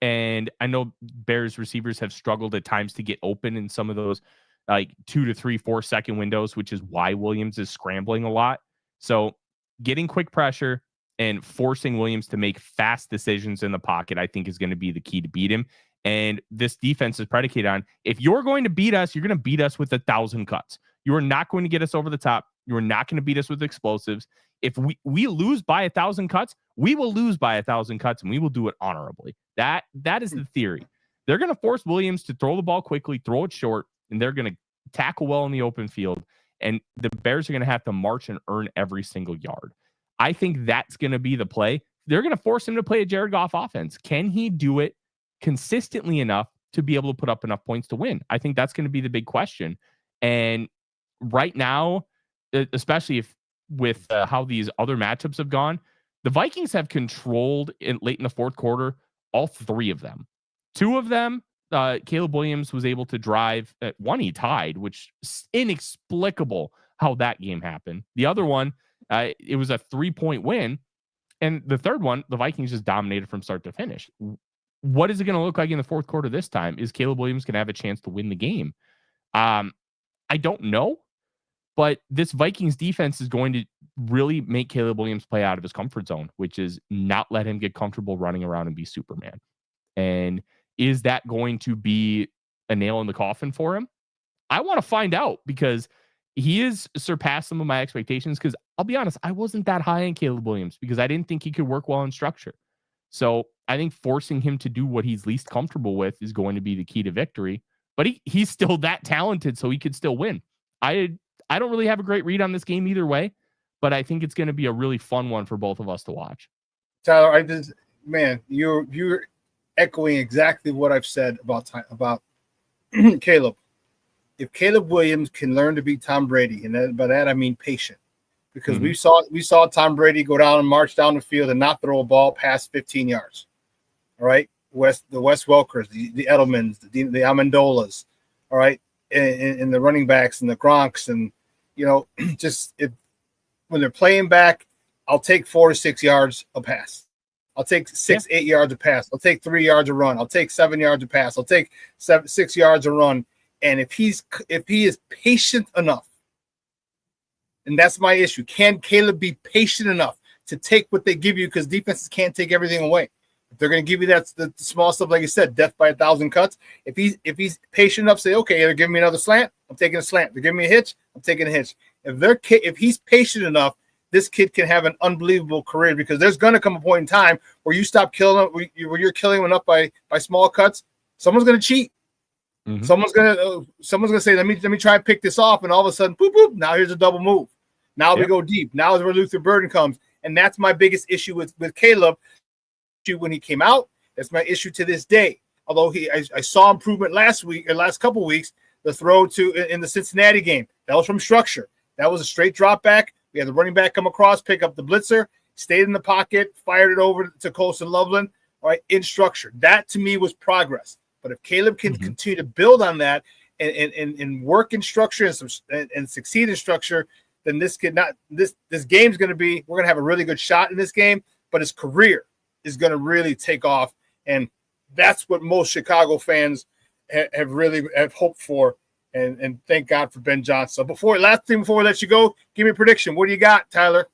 Speaker 13: And I know Bears receivers have struggled at times to get open in some of those like 2 to 3, 4 second windows, which is why Williams is scrambling a lot. So getting quick pressure and forcing Williams to make fast decisions in the pocket, I think is going to be the key to beat him. And this defense is predicated on, if you're going to beat us, you're going to beat us with 1,000 cuts. You are not going to get us over the top. You are not going to beat us with explosives. If we lose by 1,000 cuts, we will lose by 1,000 cuts, and we will do it honorably. That is the theory. They're going to force Williams to throw the ball quickly, throw it short, and they're going to tackle well in the open field. And the Bears are going to have to march and earn every single yard. I think that's going to be the play. They're going to force him to play a Jared Goff offense. Can he do it consistently enough to be able to put up enough points to win? I think that's going to be the big question. And right now, especially with how these other matchups have gone, the Vikings have controlled late in the 4th quarter, all 3 of them. 2 of them, Caleb Williams was able to drive. One he tied, which is inexplicable how that game happened. The other one, it was a 3-point win. And the third one, the Vikings just dominated from start to finish. What is it going to look like in the 4th quarter this time? Is Caleb Williams going to have a chance to win the game? I don't know. But this Vikings defense is going to really make Caleb Williams play out of his comfort zone, which is not let him get comfortable running around and be Superman. And is that going to be a nail in the coffin for him? I want to find out, because he has surpassed some of my expectations. Because I'll be honest, I wasn't that high on Caleb Williams because I didn't think he could work well in structure. So I think forcing him to do what he's least comfortable with is going to be the key to victory. But he's still that talented, so he could still win. I don't really have a great read on this game either way, but I think it's going to be a really fun one for both of us to watch.
Speaker 4: Tyler, you're echoing exactly what I've said about Caleb. If Caleb Williams can learn to be Tom Brady, and by that I mean patient, because we saw Tom Brady go down and march down the field and not throw a ball past 15 yards. All right, the Wes Welkers, the Edelmans, the Amendolas, all right, and the running backs and the Gronks, and when they're playing back, I'll take 4 to 6 yards a pass. I'll take 8 yards a pass. I'll take 3 yards a run. I'll take 7 yards a pass. I'll take 6 yards a run. And if he is patient enough, and that's my issue, can Caleb be patient enough to take what they give you? Because defenses can't take everything away. If they're going to give you the small stuff, like you said, death by 1,000 cuts. If he's patient enough, say, okay, they're giving me another slant, I'm taking a slant. They're giving me a hitch, I'm taking a hitch. If he's patient enough, this kid can have an unbelievable career, because there's going to come a point in time where you stop killing him, where you're killing him up by small cuts. Someone's going to cheat. Mm-hmm. Someone's gonna say, let me try and pick this off, and all of a sudden, boop boop. Now here's a double move. Now we go deep. Now is where Luther Burden comes, and that's my biggest issue with Caleb. When he came out, that's my issue to this day. Although I saw improvement last couple weeks. The throw in the Cincinnati game, that was from structure. That was a straight drop back We had the running back come across, pick up the blitzer, stayed in the pocket, fired it over to Colson Loveland, all right, in structure. That, to me, was progress. But if Caleb can continue to build on that and work in structure and succeed in structure, then this game's going to be – we're going to have a really good shot in this game, but his career is going to really take off. And that's what most Chicago fans have hoped for. And thank God for Ben Johnson. So last thing before we let you go, give me a prediction. What do you got, Tyler?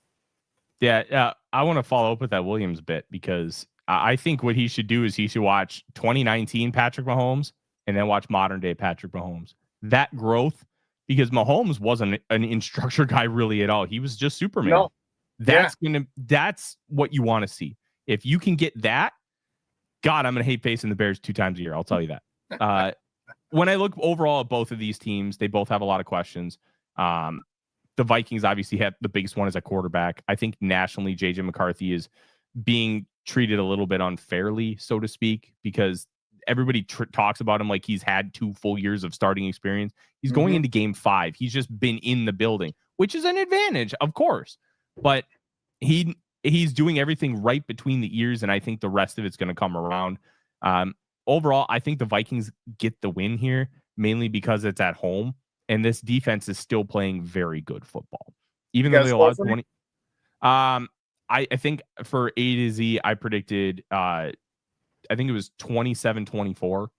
Speaker 13: Yeah, I want to follow up with that Williams bit because I think what he should do is he should watch 2019 Patrick Mahomes and then watch modern day Patrick Mahomes. That growth, because Mahomes wasn't an in-structure guy really at all. He was just Superman.
Speaker 4: No.
Speaker 13: That's what you want to see. If you can get that, God, I'm going to hate facing the Bears 2 times a year. I'll tell you that. When I look overall at both of these teams, they both have a lot of questions. The Vikings obviously have the biggest one as a quarterback. I think nationally, JJ McCarthy is being treated a little bit unfairly, so to speak, because everybody talks about him like he's had 2 full years of starting experience. He's going into game 5. He's just been in the building, which is an advantage, of course. But he's doing everything right between the ears, and I think the rest of it's going to come around. Overall, I think the Vikings get the win here, mainly because it's at home, and this defense is still playing very good football. Even though they lost 20. I think for A to Z, I predicted, I think it was 27-24.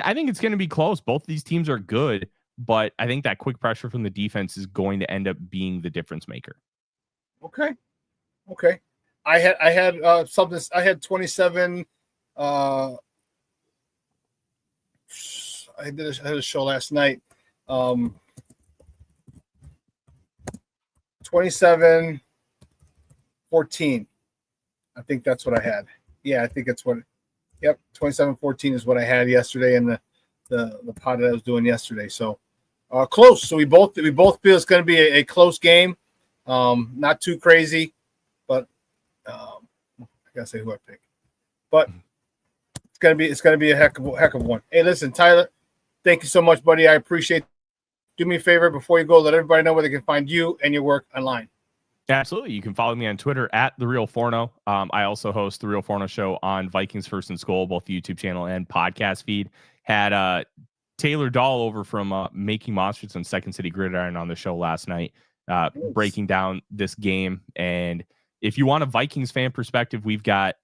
Speaker 13: I think it's going to be close. Both of these teams are good, but I think that quick pressure from the defense is going to end up being the difference maker.
Speaker 4: Okay. I had something. I had 27. I had a show last night. 27-14. I think that's what I had. Yeah, I think it's what. Yep, 27-14 is what I had yesterday in the pod that I was doing yesterday. So close. So we both feel it's going to be a close game. Not too crazy, but I gotta say who I picked. But it's gonna be a heck of one. Hey, listen, Tyler, thank you so much, buddy. I appreciate it. Do me a favor before you go, let everybody know where they can find you and your work online.
Speaker 13: Absolutely. You can follow me on Twitter at The Real Forno. I also host The Real Forno Show on Vikings First and Goal, both the YouTube channel and podcast feed. Had Taylor Dahl over from Making Monsters on Second City Gridiron on the show last night, breaking down this game. And if you want a Vikings fan perspective, we've got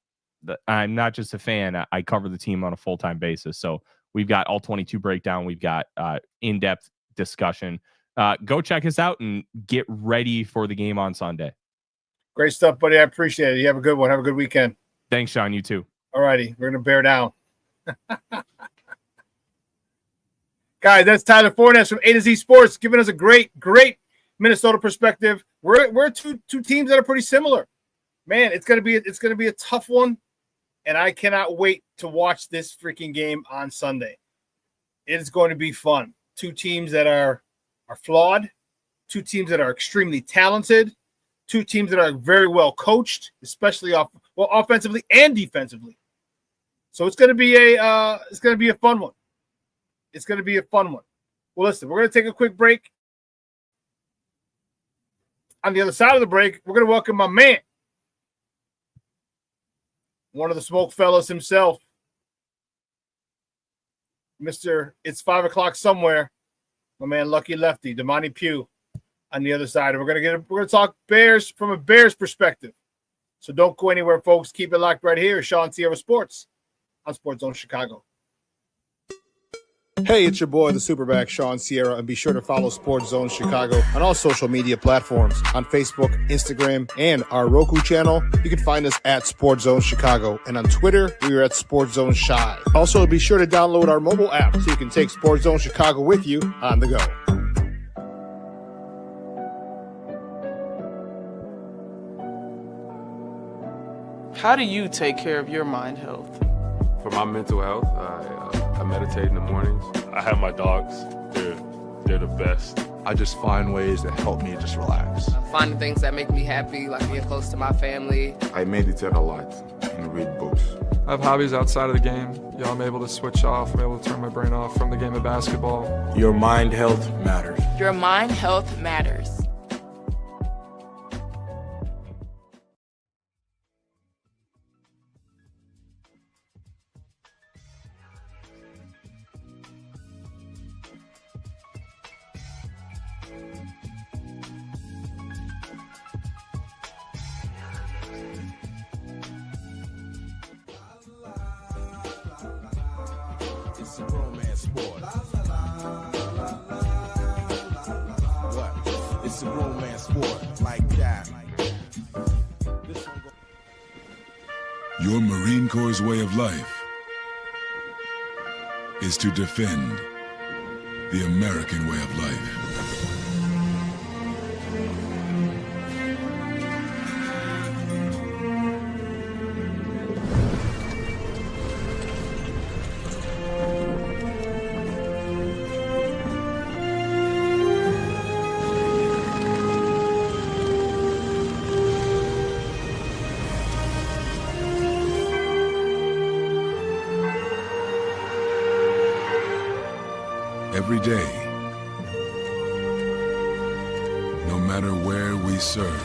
Speaker 13: I'm not just a fan. I cover the team on a full-time basis. So we've got all 22 breakdown. We've got in-depth discussion. Go check us out and get ready for the game on Sunday.
Speaker 4: Great stuff, buddy. I appreciate it. You have a good one. Have a good weekend.
Speaker 13: Thanks, Shawn. You too.
Speaker 4: All righty. We're going to bear down. Guys, that's Tyler Forness from A to Z Sports, giving us a great Minnesota perspective. We're two teams that are pretty similar. Man, it's gonna be a tough one, and I cannot wait to watch this freaking game on Sunday. It's going to be fun. 2 teams that are flawed, 2 teams that are extremely talented, 2 teams that are very well coached, especially offensively and defensively. So it's going to be a fun one. It's going to be a fun one. Well, listen, we're going to take a quick break. On the other side of the break, we're going to welcome my man, one of the smoke fellas himself, Mr. It's 5 o'clock somewhere, my man Lucky Lefty, Damani Pugh, on the other side. And we're going to talk Bears from a Bears perspective. So don't go anywhere, folks. Keep it locked right here. ShawnSierraSports on Sports Zone Chicago. Hey, it's your boy, the SuperBack, Shawn Sierra, and be sure to follow Sports Zone Chicago on all social media platforms, on Facebook, Instagram, and our Roku channel. You can find us at Sports Zone Chicago, and on Twitter, we are at Sports Zone Shy. Also, be sure to download our mobile app so you can take Sports Zone Chicago with you on the go.
Speaker 14: How do you take care of your mind health?
Speaker 15: For my mental health, I meditate in the mornings. I have my dogs. They're the best. I just find ways that help me just relax.
Speaker 14: Finding things that make me happy, like being close to my family.
Speaker 15: I meditate a lot and read books. I have hobbies outside of the game. I'm able to switch off. I'm able to turn my brain off from the game of basketball.
Speaker 16: Your mind health matters.
Speaker 10: Your mind health matters.
Speaker 5: ShawnSierraSports. What? It's a romance sport like that.
Speaker 16: Your Marine Corps' way of life is to defend the American way of life. Every day, no matter where we serve,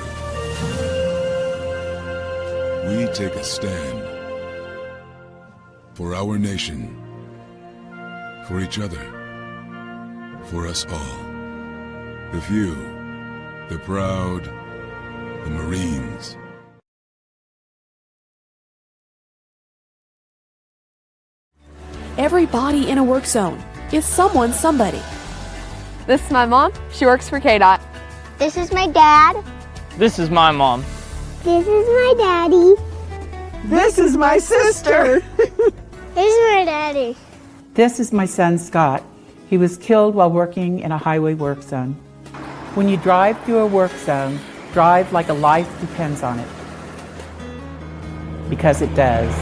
Speaker 16: we take a stand for our nation, for each other, for us all. The few, the proud, the Marines.
Speaker 17: Everybody in a work zone is someone's somebody.
Speaker 18: This is my mom. She works for KDOT.
Speaker 19: This is my dad.
Speaker 20: This is my mom.
Speaker 19: This is my daddy.
Speaker 21: This is my sister.
Speaker 19: This is my daddy.
Speaker 22: This is my son, Scott. He was killed while working in a highway work zone. When you drive through a work zone, drive like a life depends on it. Because it does.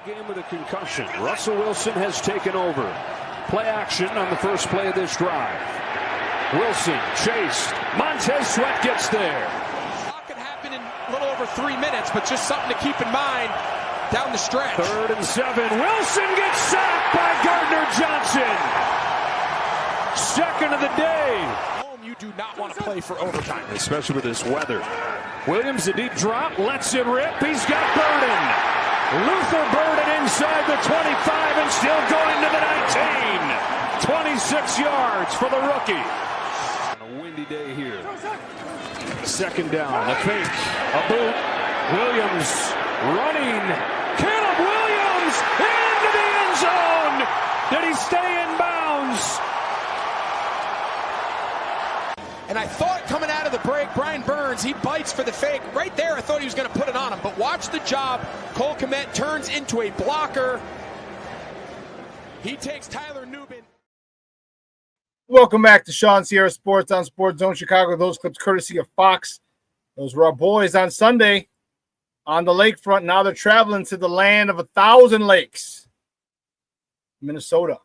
Speaker 23: Game with a concussion. Russell Wilson has taken over. Play action on the first play of this drive. Wilson chased. Montez Sweat gets there.
Speaker 12: A lot could happen in a little over 3 minutes, but just something to keep in mind down the stretch.
Speaker 23: 3rd and 7. Wilson gets sacked by Gardner Johnson. Second of the day.
Speaker 12: Home, you do not want to play for overtime,
Speaker 23: especially with this weather. Williams, a deep drop, lets it rip. He's got Burden. Luther Burden inside the 25 and still going to the 19. 26 yards for the rookie. On a windy day here. Second down, the fake, a boot. Williams running. Caleb Williams into the end zone. Did he stay in bounds?
Speaker 12: And I thought coming out of the break, Brian Burns, he bites for the fake. Right there, I thought he was going to put it on him. But watch the job. Cole Kmet turns into a blocker. He takes Tyler Nubin.
Speaker 4: Welcome back to Shawn Sierra Sports on Sports Zone Chicago. Those clips courtesy of Fox. Those were our boys on Sunday on the lakefront. Now they're traveling to the land of 1,000 lakes, Minnesota.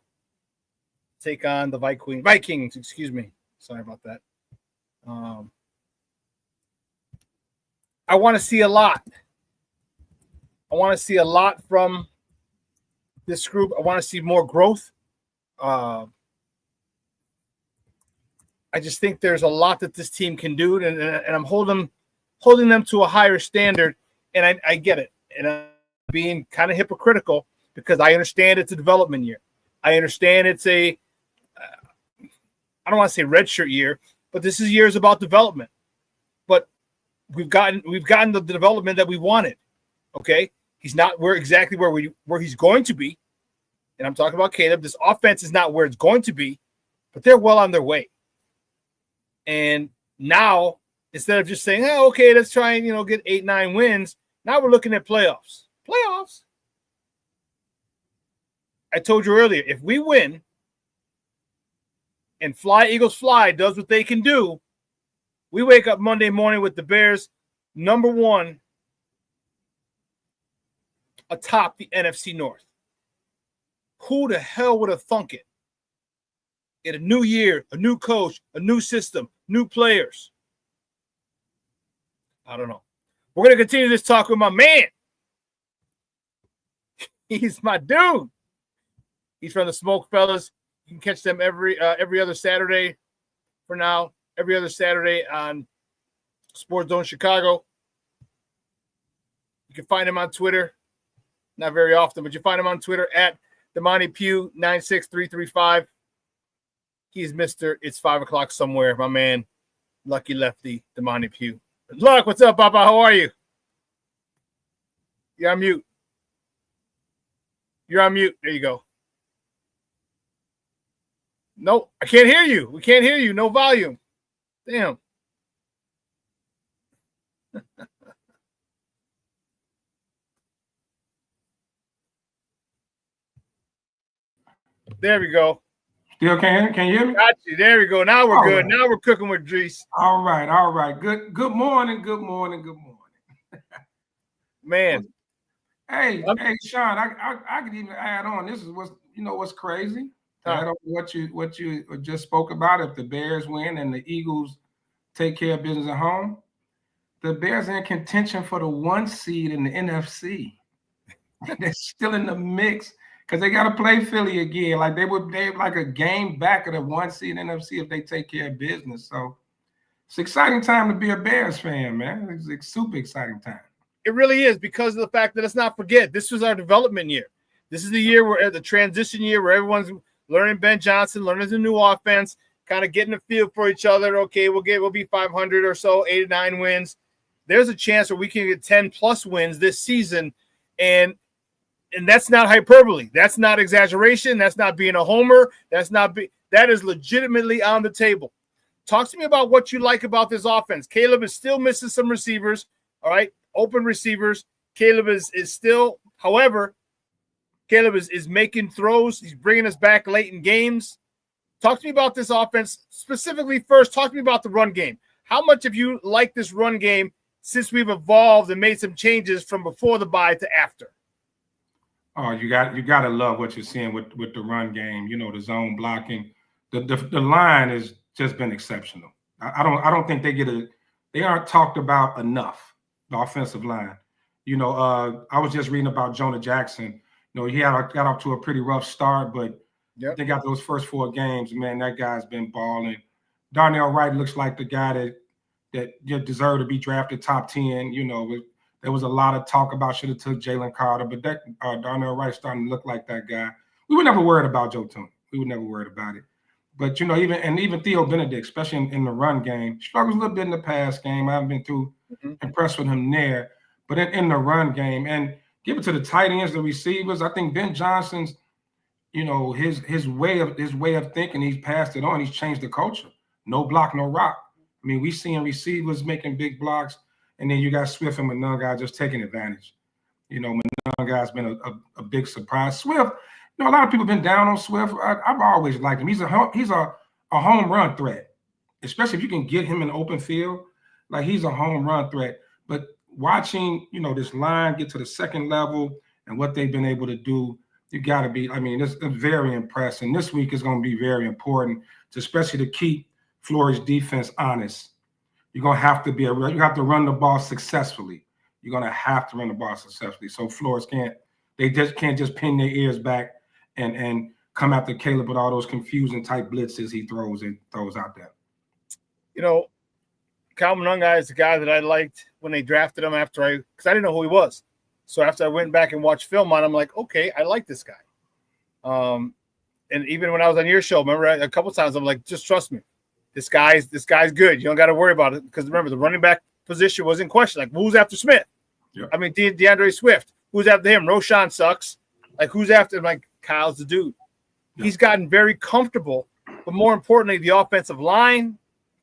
Speaker 4: Take on the Vikings. Excuse me. Sorry about that. I want to see a lot. I want to see a lot from this group. I want to see more growth. I just think there's a lot that this team can do, and I'm holding them to a higher standard. And I get it, and I'm being kind of hypocritical because I understand it's a development year. I understand it's I don't want to say redshirt year, but this year about development. But we've gotten the development that we wanted. Okay, he's not where he's going to be, and I'm talking about Caleb. This offense is not where it's going to be, but they're well on their way. And now, instead of just saying, "Oh, okay, let's try and get 8-9 wins," now we're looking at playoffs. Playoffs. I told you earlier, if we win and Fly Eagles Fly does what they can do, we wake up Monday morning with the Bears number 1 atop the NFC North. Who the hell would have thunk it? In a new year, a new coach, a new system, new players. I don't know. We're going to continue this talk with my man. He's my dude. He's from the Smoke Fellas. You can catch them every other Saturday for now. Every other Saturday on Sports Zone Chicago. You can find him on Twitter. Not very often, but you find him on Twitter at DemontePugh96335. He's Mr. It's 5 o'clock somewhere. My man, Lucky Lefty, Damani Pugh. Luck, what's up, Papa? How are you? You're on mute. You're on mute. There you go. No, I can't hear you. We can't hear you. No volume. Damn. There we go.
Speaker 1: Still can you hear me?
Speaker 4: Got you. There we go. Now we're
Speaker 1: All
Speaker 4: good.
Speaker 1: right.
Speaker 4: Now we're cooking with Drees.
Speaker 1: All right. Good morning.
Speaker 4: Man.
Speaker 1: Hey, Shawn, I could even add on. This is what's crazy. Add on what you just spoke about. If the Bears win and the Eagles take care of business at home, the Bears are in contention for the 1 seed in the NFC. They're still in the mix because they got to play Philly again. Like they're like a game back of the 1 seed in the NFC if they take care of business. So it's an exciting time to be a Bears fan, man. It's a super exciting time.
Speaker 4: It really is, because of the fact that, let's not forget, this was our development year. This is the year where the transition year where everyone's learning Ben Johnson, learning the new offense, kind of getting a feel for each other. Okay, we'll be 500 or so, 8 or 9 wins. There's a chance where we can get 10 plus wins this season, and that's not hyperbole. That's not exaggeration. That's not being a homer. That is legitimately on the table. Talk to me about what you like about this offense. Caleb is still missing some receivers. All right, open receivers. Caleb is still, however, Caleb is making throws. He's bringing us back late in games. Talk to me about this offense. Specifically, first, talk to me about the run game. How much have you liked this run game since we've evolved and made some changes from before the bye to after?
Speaker 1: Oh, you got to love what you're seeing with the run game. The zone blocking. The line has just been exceptional. I don't think they aren't talked about enough. The offensive line. I was just reading about Jonah Jackson. He got off to a pretty rough start, but they got those first 4 games. Man, that guy's been balling. Darnell Wright looks like the guy that deserved to be drafted top 10. There was a lot of talk about should have took Jalen Carter, but that Darnell Wright starting to look like that guy. We were never worried about Joe Tooney. We were never worried about it. But even Theo Benedict, especially in the run game, struggles a little bit in the pass game. I haven't been too impressed with him there, but in the run game, and give it to the tight ends, the receivers. I think Ben Johnson's, his way of thinking, he's passed it on. He's changed the culture. No block, no rock. I mean, we seeing receivers making big blocks. And then you got Swift and Mononga just taking advantage. Mononga's been a big surprise. Swift, a lot of people have been down on Swift. I've always liked him. He's a home run threat, especially if you can get him in the open field. Like, he's a home run threat. But watching, this line get to the second level and what they've been able to do, you got to be, it's very impressive. And this week is going to be very important, especially to keep Flores' defense honest. You're going to have to you have to run the ball successfully. You're going to have to run the ball successfully. So Flores can't just pin their ears back and come after Caleb with all those confusing type blitzes he throws out there.
Speaker 4: Kyle Mononga is the guy that I liked when they drafted him because I didn't know who he was. So after I went back and watched film on him, I'm like, okay, I like this guy. And even when I was on your show, remember a couple times, I'm like, just trust me. This guy's good. You don't got to worry about it, because remember, the running back position was in question. Like, who's after Smith?
Speaker 1: Yeah.
Speaker 4: DeAndre Swift. Who's after him? Roshan sucks. Like, who's after him? Like, Kyle's the dude. Yeah. He's gotten very comfortable, but more importantly, the offensive line,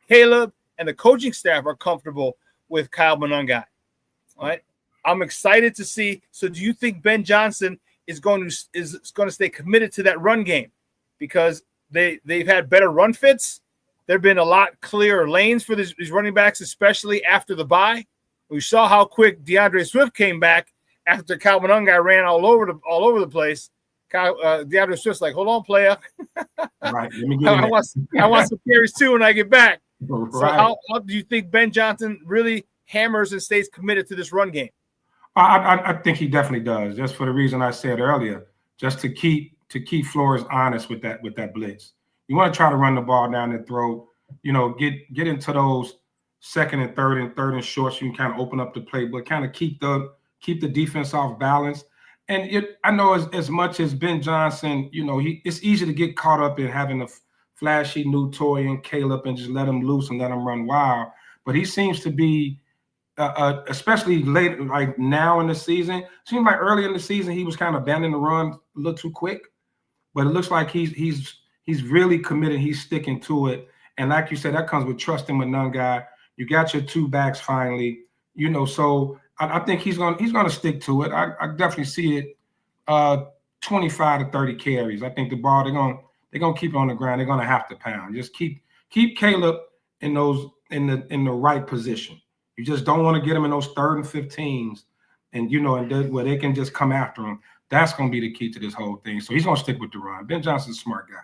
Speaker 4: Caleb, and the coaching staff are comfortable with Kyle Mononga. All right, I'm excited to see. So, do you think Ben Johnson is going to stay committed to that run game, because they've had better run fits? There've been a lot clearer lanes for these running backs, especially after the bye. We saw how quick DeAndre Swift came back after Kyle Mononga ran all over the place. DeAndre Swift's like, hold on, player.
Speaker 1: Right.
Speaker 4: I want some carries too when I get back.
Speaker 1: Right.
Speaker 4: So how do you think Ben Johnson really hammers and stays committed to this run game?
Speaker 1: I think he definitely does, just for the reason I said earlier, just to keep Flores honest with that blitz. You want to try to run the ball down the throat, get into those second and third and short, so you can kind of open up the play, but kind of keep the defense off balance. And I know as much as Ben Johnson, it's easy to get caught up in having a flashy new toy in Caleb and just let him loose and let him run wild. But he seems to be, especially late, like now in the season, seems like early in the season he was kind of bending the run a little too quick. But it looks like he's really committed. He's sticking to it. And like you said, that comes with trusting Monangai. You got your two backs finally, so I think he's gonna stick to it. I definitely see it 25 to 30 carries. I think the ball, they're gonna keep it on the ground. They're gonna have to pound. Just keep Caleb in the right position. You just don't want to get him in those 3rd and 15s, and where they can just come after him. That's gonna be the key to this whole thing. So he's gonna stick with the run. Ben Johnson's a smart guy.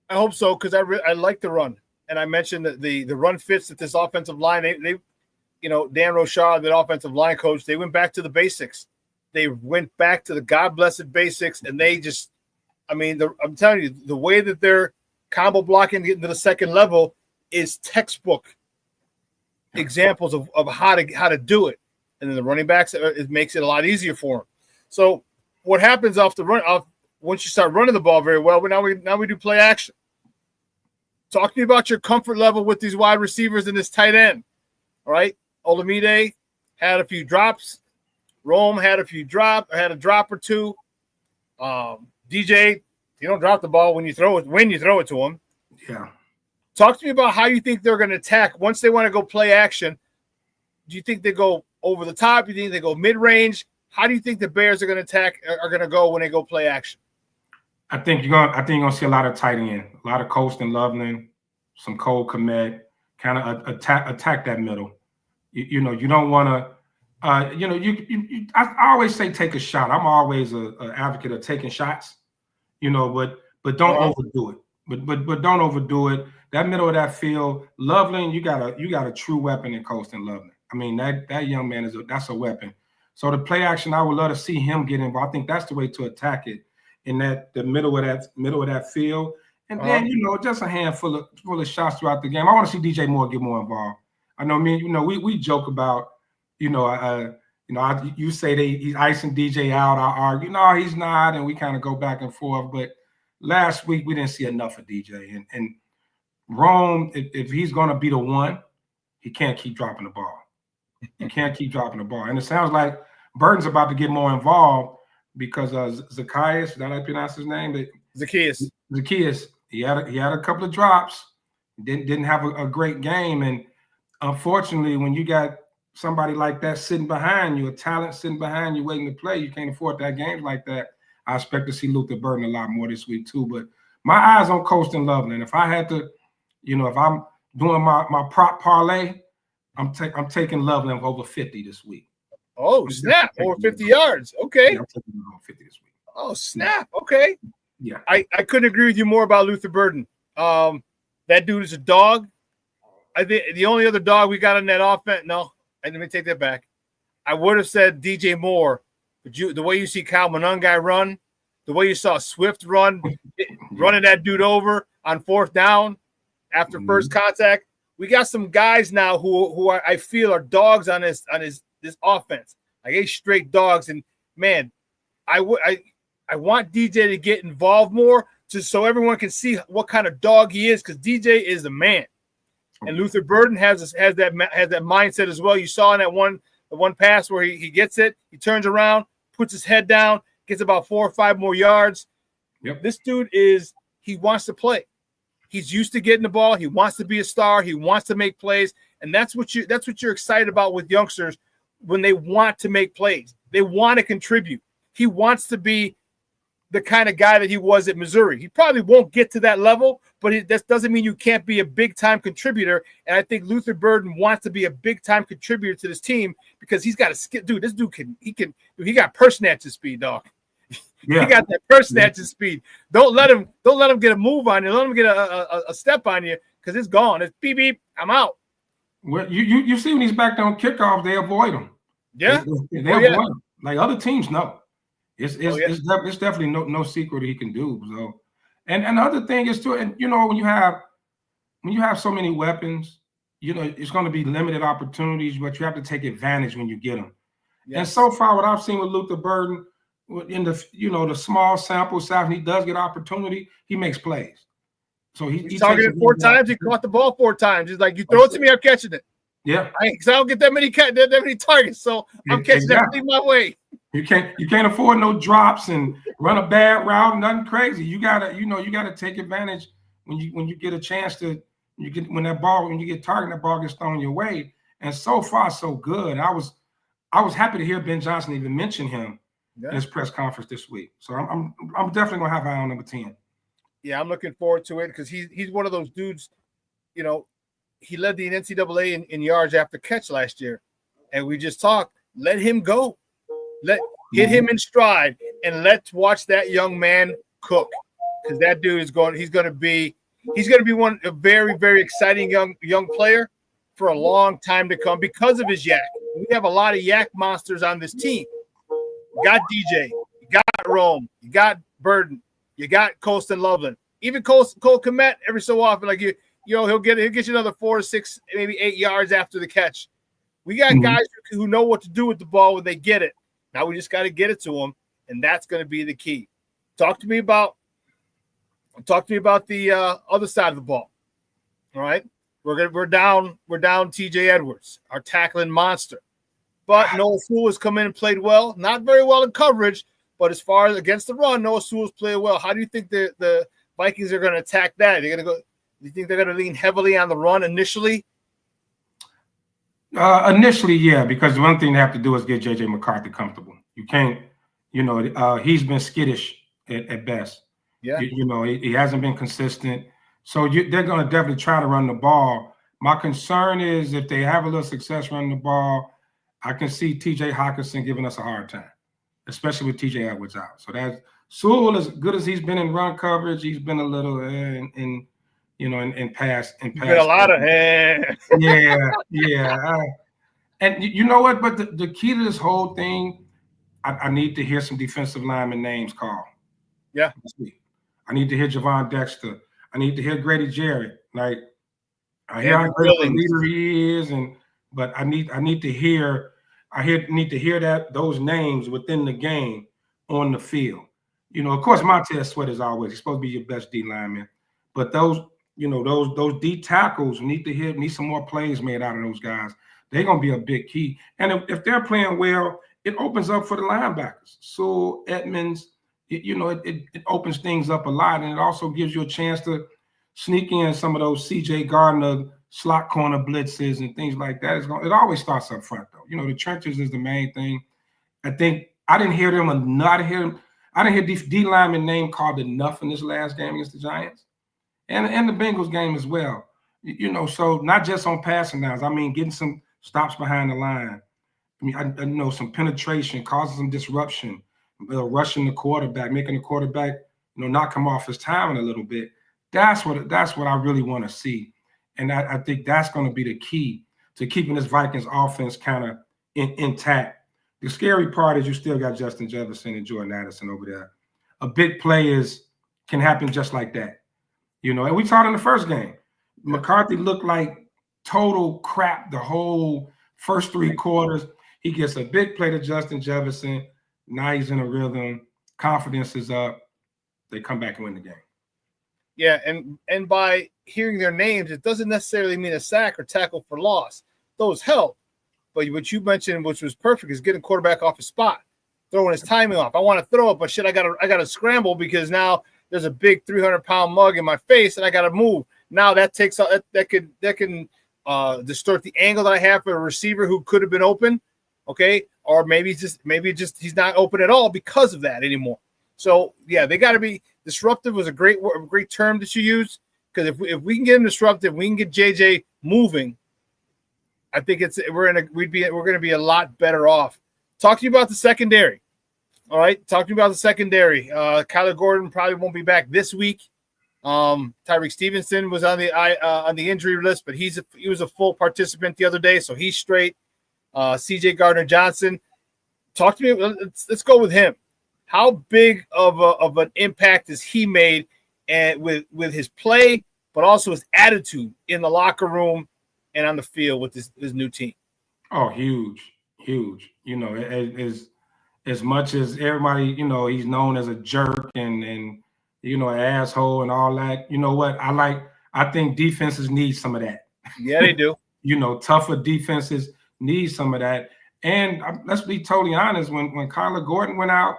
Speaker 4: I hope so, because I like the run, and I mentioned that the run fits at this offensive line. They Dan Rochard, the offensive line coach, they went back to the basics. They went back to the God-blessed basics, and they just, I'm telling you, the way that they're combo blocking, getting to the second level is textbook examples of how to do it. And then the running backs, it makes it a lot easier for them. So what happens off once you start running the ball very well? But now we do play action. Talk to me about your comfort level with these wide receivers and this tight end. All right, Olamide had a few drops. Rome had a drop or two. DJ, you don't drop the ball when you throw it to him.
Speaker 1: Yeah.
Speaker 4: Talk to me about how you think they're going to attack once they want to go play action. Do you think they go over the top? Do you think they go mid-range? How do you think the Bears are going to go when they go play action?
Speaker 1: I think you're gonna see a lot of tight end, a lot of Colston Loveland, some Cole Kmet, kind of attack that middle. You don't want to. I always say take a shot. I'm always an advocate of taking shots. But don't overdo it. But don't overdo it. That middle of that field, Loveland, you got a true weapon in Colston Loveland. I mean, that young man that's a weapon. So the play action, I would love to see him get involved. I think that's the way to attack it, in the middle of that field. And then, just a handful of shots throughout the game. I want to see DJ Moore get more involved. I know, we joke about, you say he's icing DJ out. I argue, no, he's not, and we kind of go back and forth. But last week we didn't see enough of DJ. And Rome, if he's going to be the one, he can't keep dropping the ball. He can't keep dropping the ball. And it sounds like Burton's about to get more involved because Zacchaeus, is that how you pronounce his name? Zacchaeus. He had a couple of drops. Didn't have a great game. And unfortunately, when you got somebody like that sitting behind you, a talent sitting behind you waiting to play, you can't afford that game like that. I expect to see Luther Burton a lot more this week too. But my eyes on Colston Loveland. If I had to, if I'm doing my prop parlay, I'm taking Loveland over 50 this week.
Speaker 4: Oh, snap. Over 50 yards. Okay.
Speaker 1: Yeah, I'm taking him over 50 this week.
Speaker 4: Oh, snap. Okay.
Speaker 1: Yeah.
Speaker 4: I couldn't agree with you more about Luther Burton. That dude is a dog. I think the only other dog we got in that offense, no, let me take that back. I would have said DJ Moore, but the way you see Kyle Monangai run, the way you saw Swift running that dude over on 4th down after first contact, we got some guys now who I feel are dogs on this offense, like 8 straight dogs. And man, I want DJ to get involved more, just so everyone can see what kind of dog he is, because DJ is the man. And Luther Burton has that mindset as well. You saw in that one pass where he gets it, he turns around, puts his head down, gets about 4 or 5 more yards.
Speaker 1: Yep.
Speaker 4: This dude he wants to play. He's used to getting the ball. He wants to be a star. He wants to make plays, and that's what you're excited about with youngsters when they want to make plays. They want to contribute. He wants to be the kind of guy that he was at Missouri. He probably won't get to that level, but that doesn't mean you can't be a big-time contributor. And I think Luther Burton wants to be a big-time contributor to this team because he's got a skill. Dude, this dude he got purse snatching speed, dog.
Speaker 1: Yeah.
Speaker 4: He got that purse snatching speed. Don't let him get a move on you. Let him get a step on you, because it's gone. It's beep beep. I'm out.
Speaker 1: Well, you see when he's back there on kickoff, they avoid him.
Speaker 4: Yeah,
Speaker 1: they avoid him. Like other teams know. It's definitely no secret he can do. So, and the other thing is too, and when you have so many weapons, it's going to be limited opportunities, but you have to take advantage when you get them. Yes. And so far, what I've seen with Luther Burton in the small sample size, when he does get opportunity, he makes plays. So he
Speaker 4: targeted 4 times. He caught the ball 4 times. He's like, you throw it to me, I'm catching it.
Speaker 1: Yeah,
Speaker 4: because I don't get that many targets, so I'm catching everything my way.
Speaker 1: You can't afford no drops and run a bad route, nothing crazy. You gotta take advantage when you get a chance to. When you get targeted, that ball gets thrown your way. And so far, so good. I was happy to hear Ben Johnson even mention him in his press conference this week. So I'm definitely gonna have an eye on number 10.
Speaker 4: Yeah, I'm looking forward to it because he's one of those dudes. He led the NCAA in yards after catch last year, and we just talked. Let him go. Hit him in stride, and let's watch that young man cook. Because that dude is going. He's going to be a very, very exciting young player for a long time to come because of his yak. We have a lot of yak monsters on this team. You got DJ, you got Rome, you got Burden, you got Colston Loveland, even Cole Kmet every so often, like he'll get you another 4 to 6, maybe 8 yards after the catch. We got guys who know what to do with the ball when they get it. Now we just got to get it to them, and that's going to be the key. Talk to me about the other side of the ball. All right, we're down TJ Edwards, our tackling monster, but Noah Sewell has come in and played well. Not very well in coverage, but as far as against the run, Noah Sewell's played well. How do you think the Vikings are going to attack that? They're going to go. Do you think they're going to lean heavily on the run initially?
Speaker 1: Initially, yeah, because one thing they have to do is get J.J. McCarthy comfortable. You can't, he's been skittish at best.
Speaker 4: Yeah.
Speaker 1: He hasn't been consistent. So they're going to definitely try to run the ball. My concern is if they have a little success running the ball, I can see T.J. Hockenson giving us a hard time, especially with T.J. Edwards out. So that's Sewell, as good as he's been in run coverage, he's been a little in past. Been
Speaker 4: a lot of
Speaker 1: yeah. And you know what? But the key to this whole thing, I need to hear some defensive lineman names called.
Speaker 4: Yeah.
Speaker 1: I need to hear Gervon Dexter. I need to hear Grady Jarrett. Like I hear how great a leader he is, but I need to hear those names within the game on the field. Of course, Montez Sweat is always he's supposed to be your best D lineman, but those D tackles need some more plays made out of those guys. They're gonna be a big key. And if they're playing well, it opens up for the linebackers. So Edmonds, it opens things up a lot, and it also gives you a chance to sneak in some of those C.J. Gardner slot corner blitzes and things like that. It always starts up front, though. The trenches is the main thing. I think I didn't hear them enough. I didn't hear D lineman name called enough in this last game against the Giants, and the Bengals game as well. So not just on passing downs. I mean, getting some stops behind the line. I mean, I know some penetration, causing some disruption, rushing the quarterback, making the quarterback, not come off his timing a little bit. That's what I really want to see, and I think that's going to be the key to keeping this Vikings offense kind of intact. The scary part is you still got Justin Jefferson and Jordan Addison over there. A big play can happen just like that, And we saw it in the first game. McCarthy looked like total crap the whole first 3 quarters. He gets a big play to Justin Jefferson. Now he's in a rhythm. Confidence is up. They come back and win the game.
Speaker 4: Yeah, and by hearing their names, it doesn't necessarily mean a sack or tackle for loss. Those help. But what you mentioned, which was perfect, is getting quarterback off his spot, throwing his timing off. I want to throw it, but shit, I gotta scramble because now there's a big 300-pound mug in my face and I gotta move. Now that can distort the angle that I have for a receiver who could have been open. Okay, or maybe he's not open at all because of that anymore. So yeah, they got to be disruptive. Was a great term that you used, because if we can get him disruptive, we can get JJ moving. I think we're going to be a lot better off. Talk to you about the secondary. All right, talk to me about the secondary. Kyler Gordon probably won't be back this week. Tyreek Stevenson was on the injury list, but he was a full participant the other day, so he's straight. C.J. Gardner-Johnson, talk to me. Let's go with him. How big of an impact has he made, and with his play, but also his attitude in the locker room and on the field with his new team?
Speaker 1: Oh, huge. As much as everybody, he's known as a jerk and an asshole and all that. You know what? I think defenses need some of that.
Speaker 4: Yeah, they do.
Speaker 1: Tougher defenses need some of that. And let's be totally honest. When Kyler Gordon went out,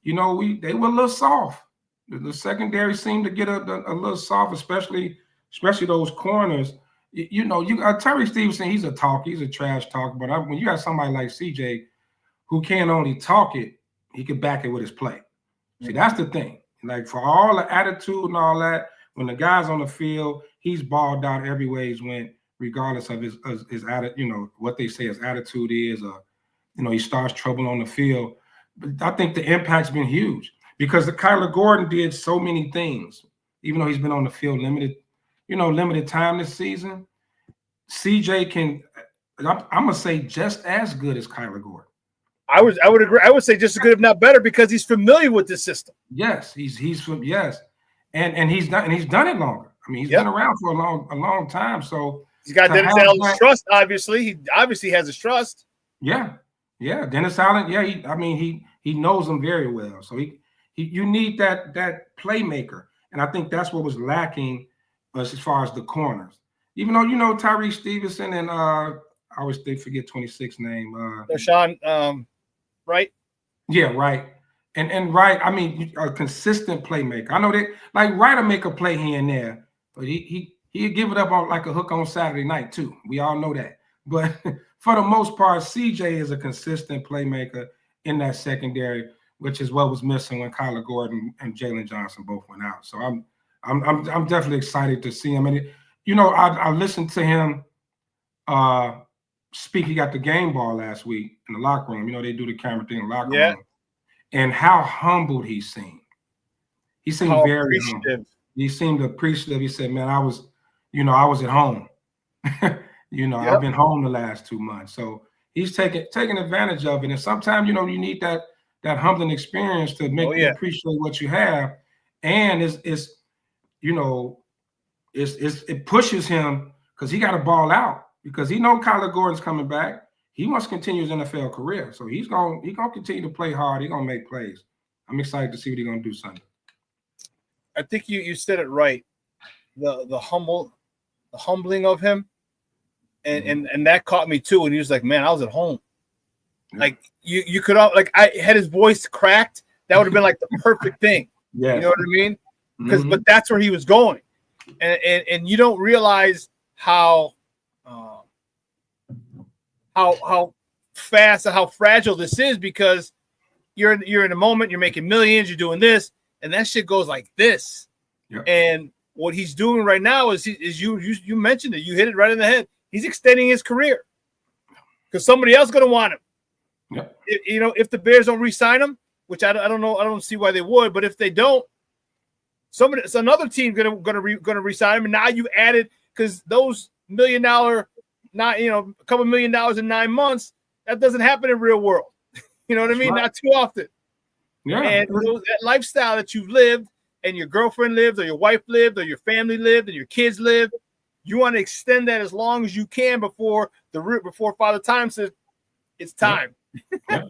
Speaker 1: they were a little soft. The secondary seemed to get a little soft, especially those corners. Terry Stevenson, he's a talker, he's a trash talker. But when you have somebody like CJ who can't only talk it, he can back it with his play. See, that's the thing. Like, for all the attitude and all that, when the guy's on the field, he's balled out every way he's went, regardless of his attitude, what they say his attitude is, or he starts trouble on the field. But I think the impact's been huge because the Kyler Gordon did so many things, even though he's been on the field limited time this season. CJ can, I'm gonna say, just as good as Kyler Gordon.
Speaker 4: I would agree. I would say just as good, if not better, because he's familiar with this system.
Speaker 1: Yes, yes, and he's done it longer. I mean, he's been around for a long time. So
Speaker 4: he's got Dennis Allen's trust. Obviously, he obviously has his trust.
Speaker 1: Yeah, Dennis Allen. Yeah, he knows him very well. So you need that playmaker, and I think that's what was lacking as far as the corners. Even though Tyree Stevenson and I always forget 26 name.
Speaker 4: Shawn, right?
Speaker 1: Yeah, right. And Wright, I mean, a consistent playmaker. I know that, like, Wright will make a play here and there, but he'll give it up on like a hook on Saturday night too. We all know that. But for the most part, CJ is a consistent playmaker in that secondary, which is what was missing when Kyler Gordon and Jalen Johnson both went out. So I'm definitely excited to see him. And I listened to him speak. He got the game ball last week in the locker room. They do the camera thing in the locker room. And how humbled he seemed. He seemed very humble. He seemed appreciative. He said, "Man, I was at home. I've been home the last 2 months." So he's taking advantage of it. And sometimes, you need that humbling experience to make you appreciate what you have. And it pushes him because he got to ball out because he knows Kyler Gordon's coming back. He wants to continue his NFL career, so he's gonna continue to play hard. He's gonna make plays. I'm excited to see what he's gonna do Sunday.
Speaker 4: I think you said it right. The humbling of him, and that caught me too. And he was like, "Man, I was at home." Yeah. Like you could I had his voice cracked. That would have been like the perfect thing. Yeah, you know what I mean? Because but that's where he was going, and you don't realize how fast and how fragile this is because you're in a moment, you're making millions, you're doing this, and that shit goes like this. Yep. And what he's doing right now is you mentioned it, you hit it right in the head. He's extending his career because somebody else is going to want him. Yep. If the Bears don't re-sign him, which I don't know, I don't see why they would, but if they don't, another team gonna re-sign him, and now you added because those $1 million. Not a couple $1 million in 9 months. That doesn't happen in real world. You know what I mean? Right. Not too often. Yeah. And that lifestyle that you've lived, and your girlfriend lived, or your wife lived, or your family lived, and your kids lived, you want to extend that as long as you can before Father Time says it's time. Yeah.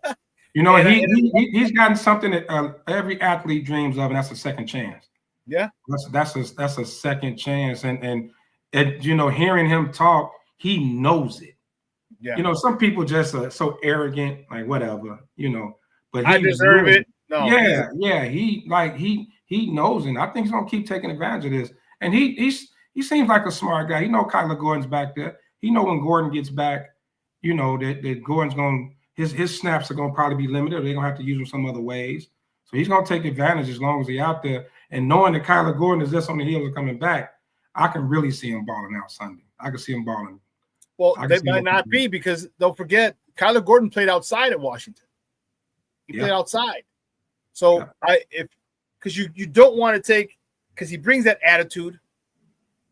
Speaker 1: He's gotten something that every athlete dreams of, and that's a second chance.
Speaker 4: Yeah.
Speaker 1: That's a second chance, and hearing him talk. He knows it. Yeah. Some people just are so arrogant, like whatever, but
Speaker 4: I deserve it. No.
Speaker 1: Yeah. He knows it. And I think he's gonna keep taking advantage of this. And he seems like a smart guy. Kyler Gordon's back there. He know when Gordon gets back, that Gordon's gonna his snaps are gonna probably be limited. They're gonna have to use him some other ways. So he's gonna take advantage as long as he's out there. And knowing that Kyler Gordon is just on the heels of coming back, I can really see him balling out Sunday. I can see him balling.
Speaker 4: Well, they might not be because don't forget, Kyler Gordon played outside at Washington. He played outside. So because you don't want to take because he brings that attitude,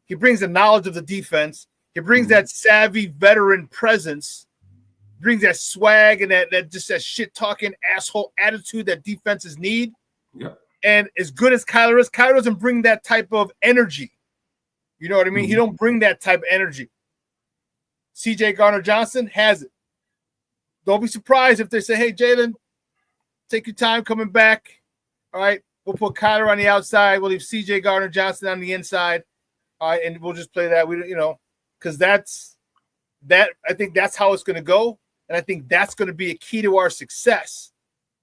Speaker 4: he brings the knowledge of the defense, he brings that savvy veteran presence, brings that swag and that shit talking asshole attitude that defenses need.
Speaker 1: Yeah.
Speaker 4: And as good as Kyler is, Kyler doesn't bring that type of energy. You know what I mean? He don't bring that type of energy. CJ Gardner-Johnson has it. Don't be surprised if they say, "Hey, Jalen, take your time coming back. All right, We'll put Kyler on the outside. We'll leave C.J. Gardner-Johnson on the inside. All right, and we'll just play that. Because I think that's how it's going to go, and I think that's going to be a key to our success.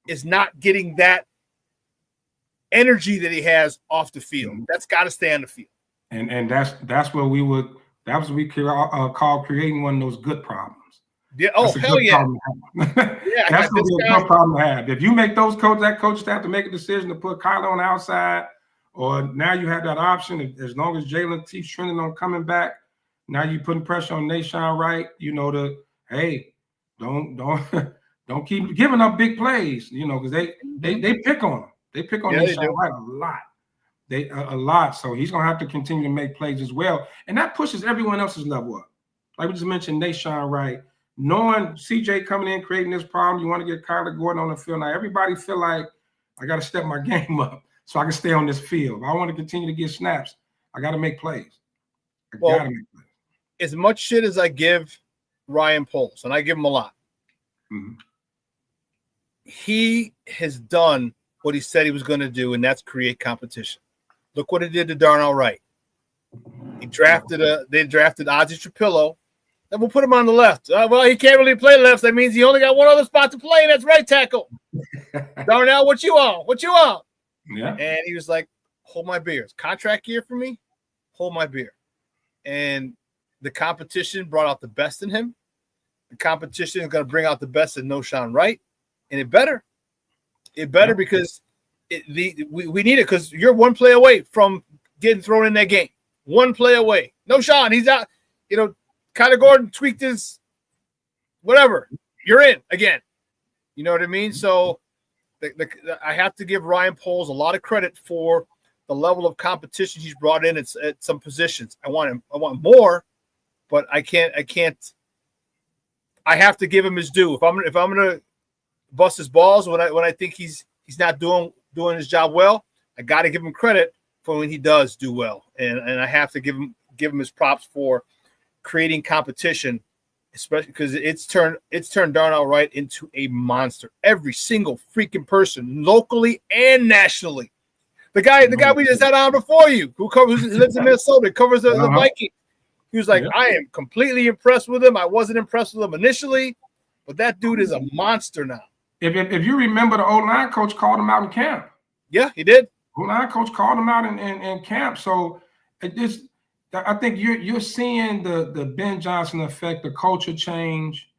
Speaker 4: Is not getting that energy that he has off the field. That's got to stay on the field.
Speaker 1: And that's what we would. That was what we call creating one of those good problems.
Speaker 4: Yeah. Oh, hell yeah.
Speaker 1: Yeah, that's gonna be a good problem to have. If you make that coach have to make a decision to put Kyler on the outside, or now you have that option. As long as Jalen keeps trending on coming back, now you putting pressure on Nashawn Wright. Don't keep giving up big plays. Because they pick on him. They pick on Nashawn Wright a lot. So he's gonna have to continue to make plays as well, and that pushes everyone else's level up. Like we just mentioned, Nashawn Wright. Knowing CJ coming in, creating this problem, you want to get Kyler Gordon on the field. Now, everybody feel like I got to step my game up so I can stay on this field. If I want to continue to get snaps, I got to make plays. I got to make plays.
Speaker 4: As much shit as I give Ryan Poles, and I give him a lot, he has done what he said he was going to do, and that's create competition. Look what he did to Darnell Wright. They drafted Ozzie Trapillo. Then we'll put him on the left. Well, he can't really play left. That means he only got one other spot to play, and that's right tackle. Darnell, what you want? What you want?
Speaker 1: Yeah.
Speaker 4: And he was like, hold my beer. It's contract year for me. Hold my beer. And the competition brought out the best in him. The competition is going to bring out the best in Nashawn Wright. And it better. It better because we need it because you're one play away from getting thrown in that game. One play away. Nashawn, he's out. Kyler Gordon tweaked his whatever. You're in again. You know what I mean? So I have to give Ryan Poles a lot of credit for the level of competition he's brought in at some positions. I want more, but I can't. I have to give him his due. If I'm gonna bust his balls when I think he's not doing his job well, I got to give him credit for when he does do well, and I have to give him his props for creating competition, especially because it's turned Darnell Wright into a monster. Every single freaking person, locally and nationally. The guy we just had on before you, who lives in Minnesota, covers the Viking. He was like, I am completely impressed with him. I wasn't impressed with him initially, but that dude is a monster now.
Speaker 1: If you remember, the O-line coach called him out in camp.
Speaker 4: Yeah, he did.
Speaker 1: O-line coach called him out in camp. So I think you're seeing the Ben Johnson effect, the culture change,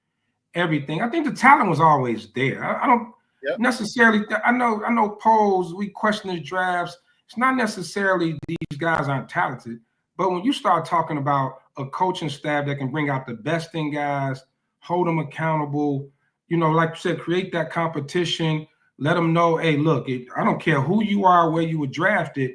Speaker 1: everything. I think the talent was always there. I don't necessarily. I know Poles. We question his drafts. It's not necessarily these guys aren't talented, but when you start talking about a coaching staff that can bring out the best in guys, hold them accountable, like you said, create that competition. Let them know, hey, look, I don't care who you are, where you were drafted.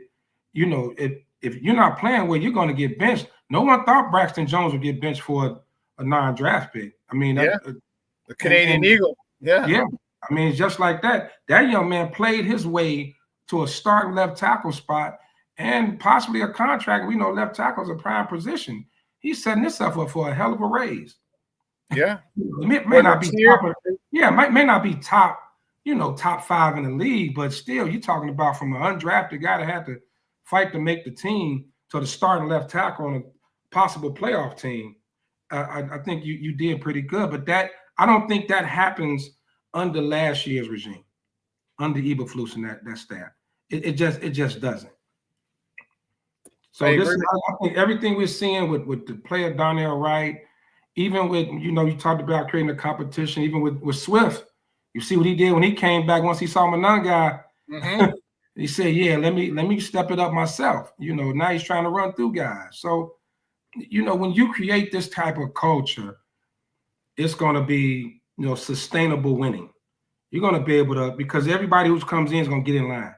Speaker 1: If you're not playing well, you're going to get benched. No one thought Braxton Jones would get benched for a non-draft pick. I mean,
Speaker 4: the Canadian Eagle. Yeah.
Speaker 1: Yeah. I mean, it's just like that. That young man played his way to a starting left tackle spot and possibly a contract. We know left tackle is a prime position. He's setting himself up for a hell of a raise.
Speaker 4: Yeah.
Speaker 1: It may not be top. May not be top, top 5 in the league, but still, you're talking about from an undrafted guy that had to fight to make the team to the starting left tackle on a possible playoff team. I think you did pretty good, but I don't think that happens under last year's regime, under Eberflus and that staff. It just doesn't. So I think everything we're seeing with the player Darnell Wright, even with you talked about creating a competition, even with Swift. You see what he did when he came back once he saw Monanga.
Speaker 4: Mm-hmm.
Speaker 1: He said, yeah, let me step it up myself. Now he's trying to run through guys. So, when you create this type of culture, it's going to be, sustainable winning. You're going to be able to, because everybody who comes in is going to get in line.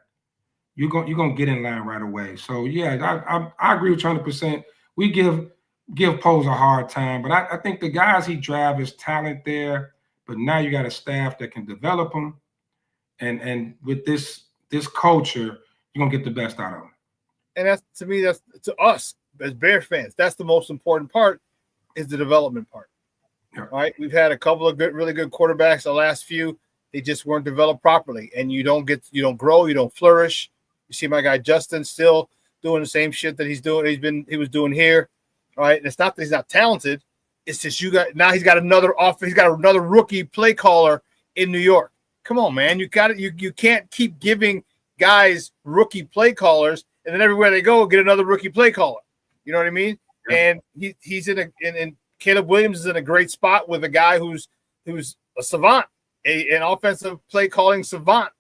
Speaker 1: You're going to get in line right away. So, yeah, I agree with you 100%. We give Poles a hard time, but I think the guys he drafts is talent there, but now you got a staff that can develop them. And with this culture, you're gonna get the best out of them.
Speaker 4: And that's to us as Bear fans. That's the most important part, is the development part. Yeah. All right, we've had a couple of really good quarterbacks. The last few, they just weren't developed properly, and you don't grow, you don't flourish. You see my guy Justin still doing the same shit that he's doing. He was doing here. All right. And it's not that he's not talented. It's just he's got another rookie play caller in New York. Come on, man. You can't keep giving guys rookie play callers and then everywhere they go get another rookie play caller. You know what I mean? Yeah. And he's in Caleb Williams is in a great spot with a guy who's a savant, an offensive play calling savant.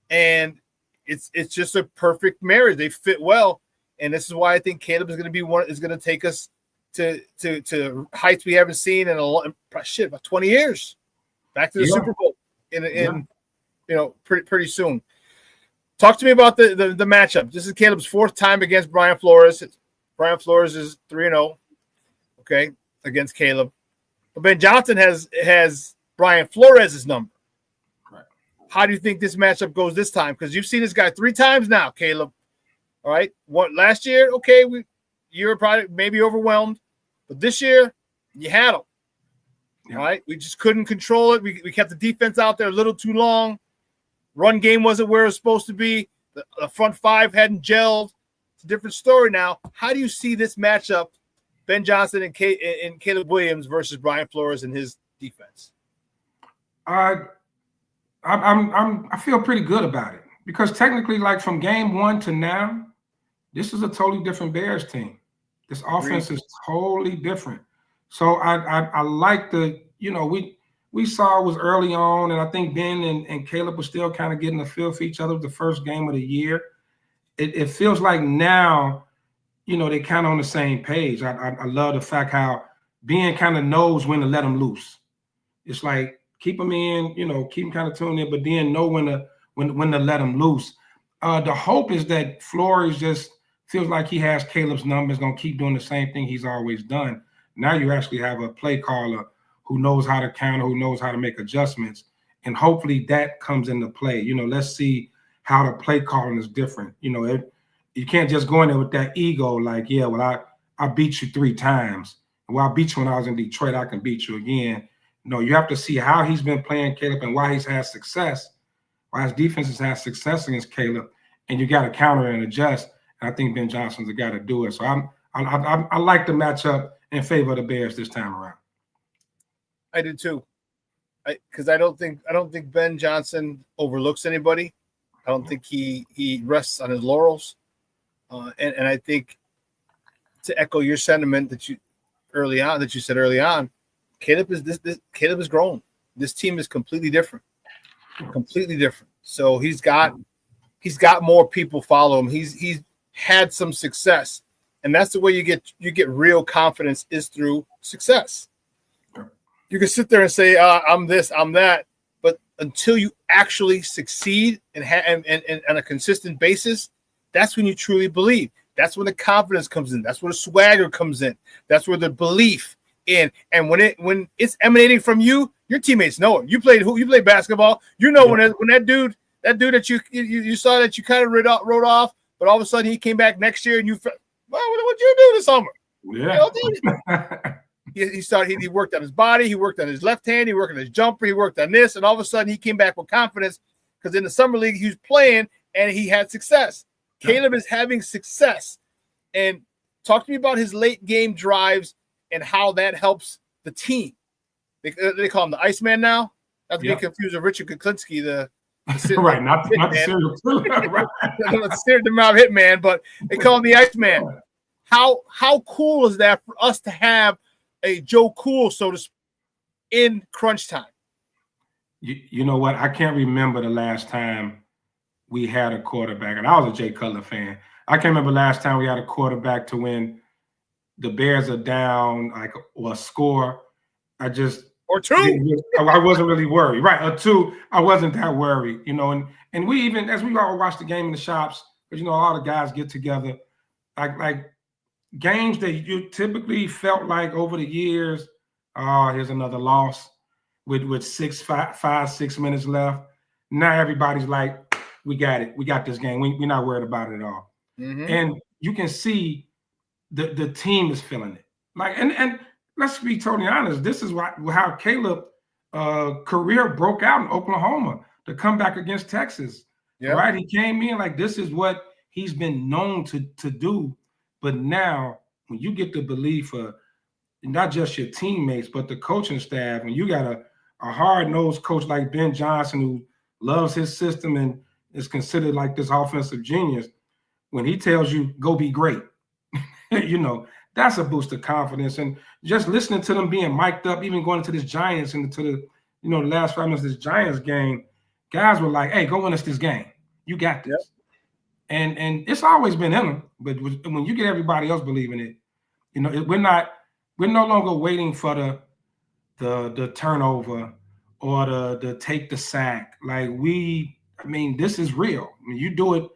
Speaker 4: And it's just a perfect marriage. They fit well. And this is why I think Caleb is going to take us to heights we haven't seen in about 20 years. Back to the Super Bowl in pretty soon. Talk to me about the matchup. This is Caleb's 4th time against Brian Flores. Brian Flores is 3-0, okay, against Caleb. But Ben Johnson has Brian Flores' number. Right. How do you think this matchup goes this time? Because you've seen this guy 3 times now, Caleb. All right. Last year, okay, you were probably maybe overwhelmed. But this year, you had him. Yeah. All right. We just couldn't control it. We kept the defense out there a little too long. Run game wasn't where it was supposed to be. The front 5 hadn't gelled. It's a different story now. How do you see this matchup, Ben Johnson and Caleb Williams versus Brian Flores and his defense?
Speaker 1: I feel pretty good about it because technically, like from game 1 to now, this is a totally different Bears team. This offense is totally different. So I like we saw it was early on, and I think Ben and Caleb were still kind of getting a feel for each other the first game of the year. It feels like now, they're kind of on the same page. I love the fact how Ben kind of knows when to let them loose. It's like keep them in, keep them kind of tuned in, but then know when to let them loose. The hope is that Flores just feels like he has Caleb's numbers, going to keep doing the same thing he's always done. Now you actually have a play caller who knows how to counter, who knows how to make adjustments, and hopefully that comes into play. Let's see how the play calling is different. You can't just go in there with that ego like, yeah, well, I beat you 3 times. Well, I beat you when I was in Detroit. I can beat you again. No, you have to see how he's been playing Caleb and why he's had success, why his defense has had success against Caleb, and you got to counter and adjust. And I think Ben Johnson's the guy to do it. So I like the matchup in favor of the Bears this time around.
Speaker 4: I do too, because I don't think Ben Johnson overlooks anybody. I don't think he rests on his laurels, and I think to echo your sentiment that you said early on, Caleb is grown. This team is completely different. So he's got more people follow him. He's had some success, and that's the way you get real confidence is through success. You can sit there and say, I'm this, I'm that, but until you actually succeed and on a consistent basis, that's when you truly believe. That's when the confidence comes in. That's where the swagger comes in. That's where the belief in. And when it's emanating from you, your teammates know it. You played basketball. When that dude that you saw that you kind of wrote off, but all of a sudden he came back next year and you, what'd you do this summer?
Speaker 1: Yeah.
Speaker 4: He worked on his body, he worked on his left hand, he worked on his jumper, he worked on this, and all of a sudden he came back with confidence because in the summer league he was playing and he had success. Yeah. Caleb is having success. And talk to me about his late game drives and how that helps the team. They call him the Iceman now. Not to be confused with Richard Kuklinski, the
Speaker 1: right, not the serial killer. Right.
Speaker 4: The mob hitman, but they call him the Iceman. How cool is that for us to have a Joe Cool, so to speak, in crunch time?
Speaker 1: You know what? I can't remember the last time we had a quarterback, and I was a Jay Cutler fan. I can't remember last time we had a quarterback to when the Bears are down, or a score.
Speaker 4: Or 2.
Speaker 1: I wasn't really worried. Right, or 2, I wasn't that worried, and we even, as we all watch the game in the shops, because, all the guys get together, like games that you typically felt like over the years, here's another loss with 6 minutes left. Now everybody's like, we got it. We got this game. We're not worried about it at all. Mm-hmm. And you can see the team is feeling it. And let's be totally honest. This is how Caleb career broke out in Oklahoma to come back against Texas. Yep. Right? He came in like this is what he's been known to do. But now, when you get the belief of not just your teammates, but the coaching staff, when you got a hard-nosed coach like Ben Johnson who loves his system and is considered like this offensive genius, when he tells you, go be great, that's a boost of confidence. And just listening to them being mic'd up, even going into this Giants and to the, the last 5 minutes of this Giants game, guys were like, hey, go win us this game. You got this. Yep. And it's always been in them. But when you get everybody else believing it, we're no longer waiting for the turnover or the take the sack. This is real. You do it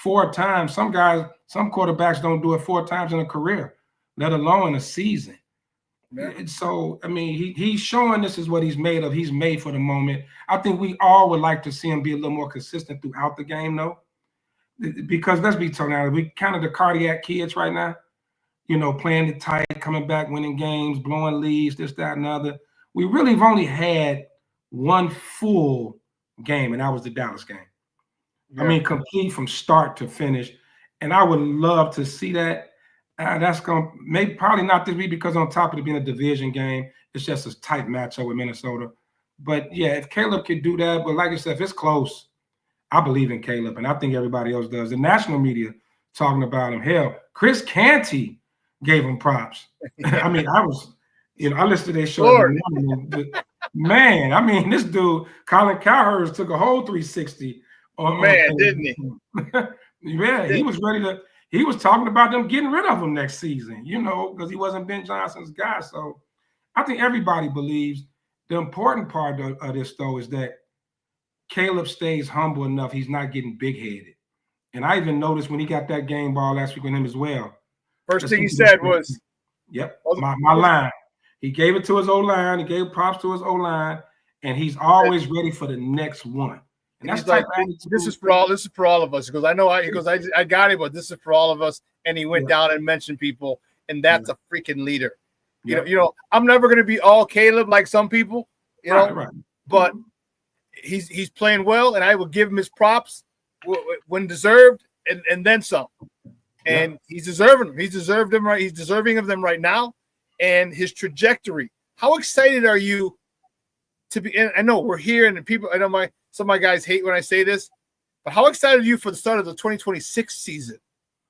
Speaker 1: 4 times. Some quarterbacks don't do it 4 times in a career, let alone a season. Yeah. So, he's showing this is what he's made of. He's made for the moment. I think we all would like to see him be a little more consistent throughout the game, though. Because let's be told now, we kind of the cardiac kids right now, playing it tight, coming back, winning games, blowing leads, this, that, and other. We really have only had one full game, and that was the Dallas game. Yeah. Complete from start to finish. And I would love to see that. That's going to probably not this week because on top of it being a division game, it's just a tight matchup with Minnesota. But, yeah, if Caleb could do that, but like I said, if it's close, I believe in Caleb, and I think everybody else does. The national media talking about him. Hell, Chris Canty gave him props. I listened to their show. Man, this dude, Colin Cowherd, took a whole 360.
Speaker 4: Didn't he?
Speaker 1: Yeah, he was ready to. He was talking about them getting rid of him next season, because he wasn't Ben Johnson's guy. So I think everybody believes. The important part of this, though, is that Caleb stays humble enough. He's not getting big-headed. And I even noticed when he got that game ball last week with him as well.
Speaker 4: First thing he said was,
Speaker 1: yep, my line. He gave it to his O-line. He gave props to his O-line, and he's always ready for the next one. And that's like,
Speaker 4: this is for all of us. He goes, I got it, but this is for all of us. And he went down and mentioned people, and that's a freaking leader. You know, I'm never going to be all Caleb like some people, but he's playing well, and I will give him his props when deserved, and then some. And he's deserving them. He's deserving of them right now, and his trajectory. How excited are you to be? And I know we're here, and people. I know some of my guys hate when I say this, but how excited are you for the start of the 2026 season,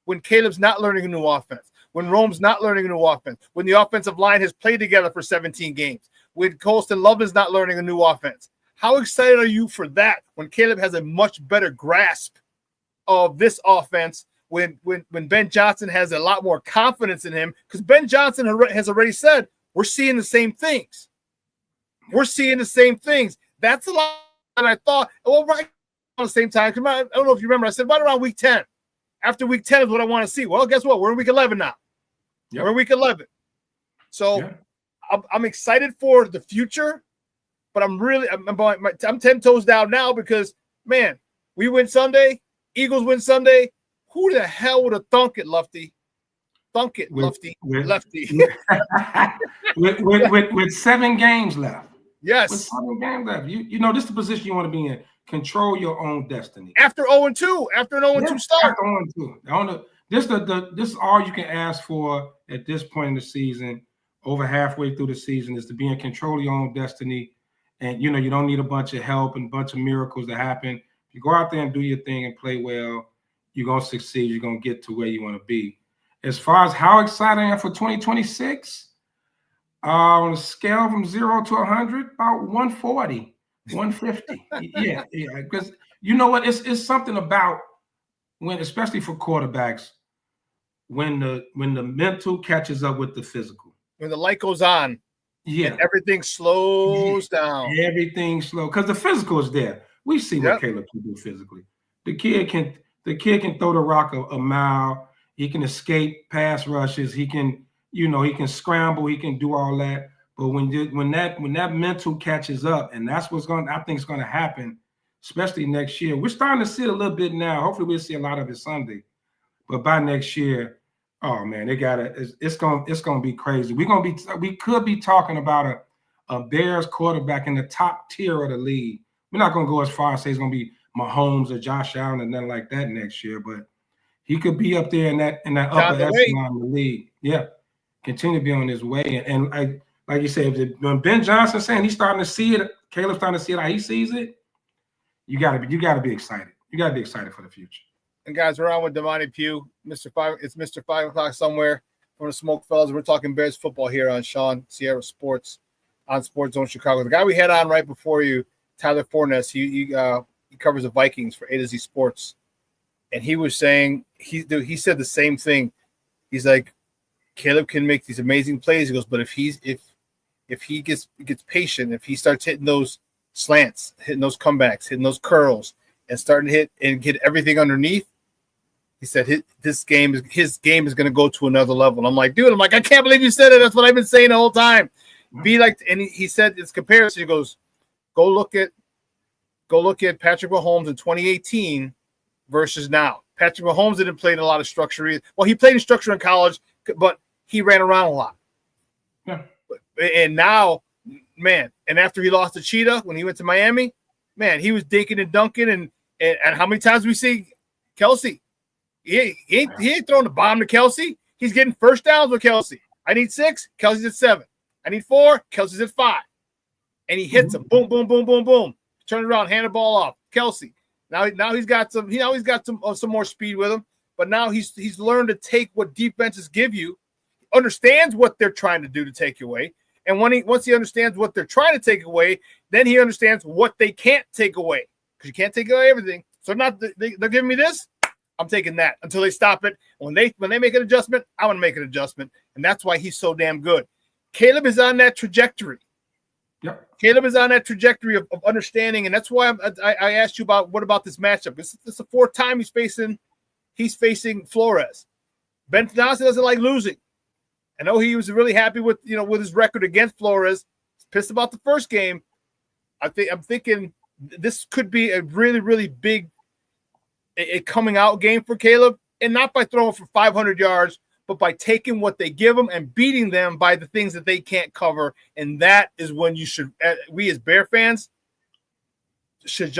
Speaker 4: when Caleb's not learning a new offense, when Rome's not learning a new offense, when the offensive line has played together for 17 games, when Colston Love is not learning a new offense? How excited are you for that when Caleb has a much better grasp of this offense, when Ben Johnson has a lot more confidence in him? Because Ben Johnson has already said, we're seeing the same things. We're seeing the same things. That's a lot. And I thought, well, right on the same time, I don't know if you remember, I said right around week 10. After week 10 is what I want to see. Well, guess what? We're in week 11 now. Yep. We're in week 11. So I'm excited for the future. But I'm 10 toes down now because, man, we win Sunday, Eagles win Sunday. Who the hell would have thunk it, Lefty? Thunk it, Lefty. Lefty.
Speaker 1: with 7 games left.
Speaker 4: Yes.
Speaker 1: With 7 games left. This is the position you want to be in. Control your own destiny.
Speaker 4: After 0-2. After an 0-2 start.
Speaker 1: After 0-2. This is all you can ask for at this point in the season, over halfway through the season, is to be in control of your own destiny. And, you don't need a bunch of help and a bunch of miracles to happen. If you go out there and do your thing and play well, you're going to succeed. You're going to get to where you want to be. As far as how excited I am for 2026, on a scale from 0 to 100, about 140, 150. Yeah. Because you know what? It's something about when, especially for quarterbacks, when the mental catches up with the physical.
Speaker 4: When the light goes on. Yeah, and everything slows down.
Speaker 1: Everything slow because the physical is there. We see what Caleb can do physically. The kid can throw the rock a mile. He can escape pass rushes. He can, he can scramble. He can do all that. But when that mental catches up, and that's what's I think is going to happen, especially next year. We're starting to see it a little bit now. Hopefully, we'll see a lot of it Sunday. But by next year, oh man, it's gonna be crazy. We could be talking about a Bears quarterback in the top tier of the league. We're not gonna go as far as say it's gonna be Mahomes or Josh Allen and nothing like that next year, but He could be up there in that upper echelon of the league. Yeah, continue to be on his way. And like you said, when Ben Johnson's saying he's starting to see it, Caleb's starting to see it how he sees it. You gotta be excited. You gotta be excited for the future.
Speaker 4: And guys, we're on with Damani Pugh, Mr. 5. It's Mr. 5 o'clock somewhere from the Smoke Fellas. We're talking Bears football here on Shawn Sierra Sports on Sports Zone Chicago. The guy we had on right before you, Tyler Forness, he covers the Vikings for A to Z Sports, and he was saying he said the same thing. He's like, Caleb can make these amazing plays. He goes, but if he gets patient, if he starts hitting those slants, hitting those comebacks, hitting those curls, and starting to hit and get everything underneath, he said his game is going to go to another level. And I'm like, dude, I can't believe you said it. That's what I've been saying the whole time. Be like, and he said it's comparison. He goes, go look at Patrick Mahomes in 2018 versus now. Patrick Mahomes didn't play in a lot of structure either. Well, he played in structure in college, but he ran around a lot.
Speaker 1: Yeah.
Speaker 4: And now, man, and after he lost to Cheetah when he went to Miami, man, he was dinking and dunking. And how many times we see Kelsey? He ain't throwing the bomb to Kelsey. He's getting first downs with Kelsey. I need 6, Kelsey's at 7. I need 4, Kelsey's at 5. And he hits them. Boom, boom, boom, boom, boom. Turn around, hand the ball off. Kelsey. Now he's got some more speed with him. But now he's learned to take what defenses give you, understands what they're trying to do to take you away. And once he understands what they're trying to take away, then he understands what they can't take away. Because you can't take away everything. So they're giving me this, I'm taking that until they stop it. When they make an adjustment, I want to make an adjustment. And that's why he's so damn good. Caleb is on that trajectory.
Speaker 1: Yep.
Speaker 4: Caleb is on that trajectory of understanding, and that's why I asked you what about this matchup. This is the 4th time he's facing Flores. Ben Johnson doesn't like losing. I know he was really happy with his record against Flores. He's pissed about the first game. I'm thinking this could be a really, really big coming out game for Caleb, and not by throwing for 500 yards, but by taking what they give them and beating them by the things that they can't cover. And that is when we as Bear fans should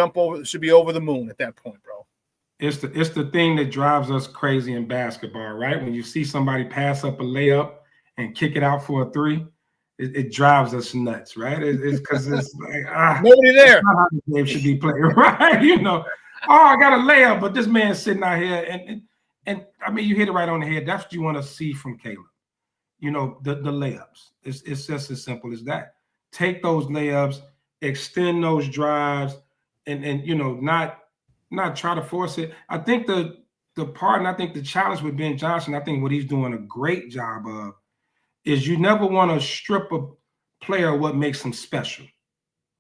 Speaker 4: be over the moon at that point, bro.
Speaker 1: It's the thing that drives us crazy in basketball, right? When you see somebody pass up a layup and kick it out for a 3, it drives us nuts, right? It's because it's like
Speaker 4: nobody there.
Speaker 1: That's not how the game should be played, right? I got a layup, but this man's sitting out here and I mean, you hit it right on the head. That's what you want to see from Caleb. The layups. It's just as simple as that. Take those layups, extend those drives, and not try to force it. I think the part, and I think the challenge with Ben Johnson, I think what he's doing a great job of is you never want to strip a player what makes him special.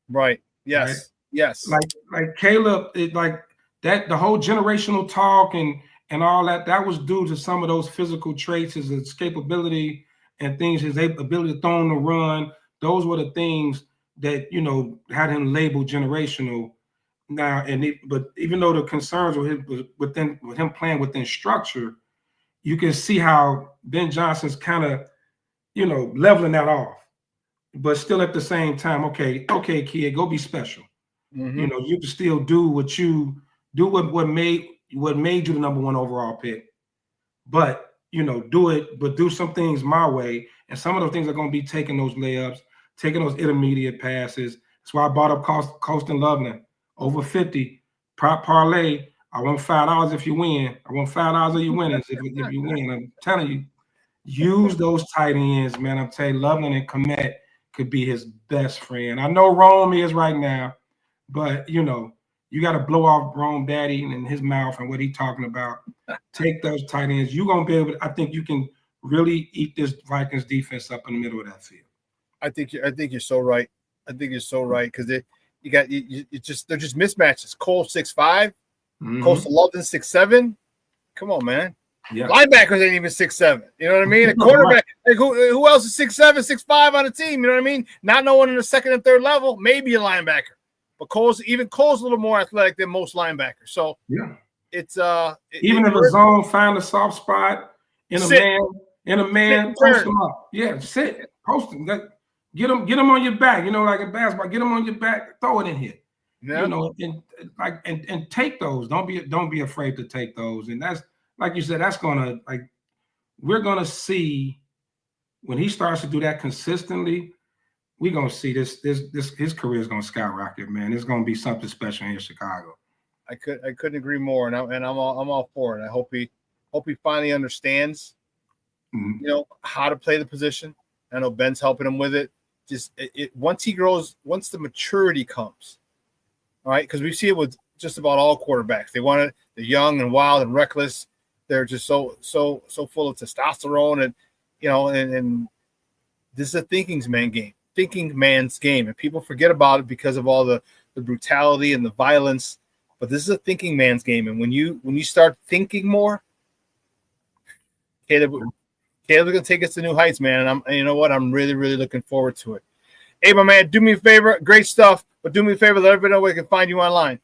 Speaker 4: Right. Yes.
Speaker 1: Right?
Speaker 4: Yes.
Speaker 1: Like Caleb, that the whole generational talk and all that was due to some of those physical traits, his escapability and things, his ability to throw on the run. Those were the things that had him labeled generational. Now, but even though the concerns with him playing within structure, you can see how Ben Johnson's kind of leveling that off, but still at the same time, okay, kid, go be special.
Speaker 4: Mm-hmm.
Speaker 1: You can still do what made you the number 1 overall pick, but do some things my way, and some of those things are going to be taking those layups, taking those intermediate passes. That's why I brought up Colston Loveland over 50 prop parlay. I want $5 if you win. I want $5 if you win. If you win, I'm telling you, use those tight ends, man. I'm telling you, Loveland and Komet could be his best friend. I know Rome is right now, but you got to blow off Rome Daddy and his mouth and what he's talking about. Take those tight ends. You're gonna be able to, I think you can really eat this Vikings defense up in the middle of that field.
Speaker 4: I think you're so right. I think you're so right because they're just mismatches. Cole 6'5", Coastal London 6'7". Come on, man.
Speaker 1: Yeah.
Speaker 4: Linebackers ain't even 6'7". You know what I mean? A quarterback, like who else is 6'7", 6'5" on the team? You know what I mean? Not no one in the 2nd and 3rd level, maybe a linebacker. But Cole's a little more athletic than most linebackers. So
Speaker 1: yeah,
Speaker 4: it's
Speaker 1: even if a zone find a soft spot in a man, post them up. Yeah, sit, post them. Get them on your back. Like in basketball, get them on your back, throw it in here. Yeah. And take those. Don't be afraid to take those. And that's like you said, that's gonna we're gonna see when he starts to do that consistently. We're gonna see this his career is gonna skyrocket, man. It's gonna be something special here in Chicago.
Speaker 4: I couldn't agree more, and I'm all for it. I hope he finally understands, how to play the position. I know Ben's helping him with it. Just once he grows, once the maturity comes, all right, because we see it with just about all quarterbacks. They're young and wild and reckless. They're just so full of testosterone, and and this is a thinking man's game, and people forget about it because of all the brutality and the violence. But this is a thinking man's game, and when you start thinking more, Caleb's gonna take us to new heights, man. And you know what? I'm really, really looking forward to it. Hey, my man, do me a favor. Great stuff, but do me a favor. Let everybody know where they can find you online.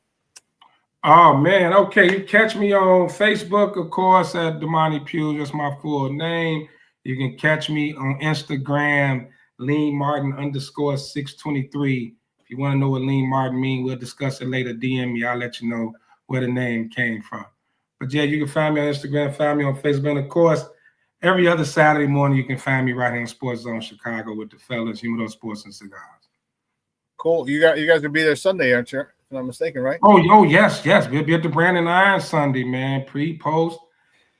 Speaker 1: Oh man, okay. You catch me on Facebook, of course, at Damani Pugh. That's my full name. You can catch me on Instagram, Lean Martin _623. If you want to know what Lean Martin means, we'll discuss it later. DM me. I'll let you know where the name came from. But yeah, you can find me on Instagram, find me on Facebook. And of course, every other Saturday morning, you can find me right here in Sports Zone Chicago with the fellas, Humidor Sports and Cigars.
Speaker 4: Cool. You guys will be there Sunday, aren't you? If I'm not mistaken, right?
Speaker 1: Oh, yes. We'll be at the Brandon Iron Sunday, man. Pre, post,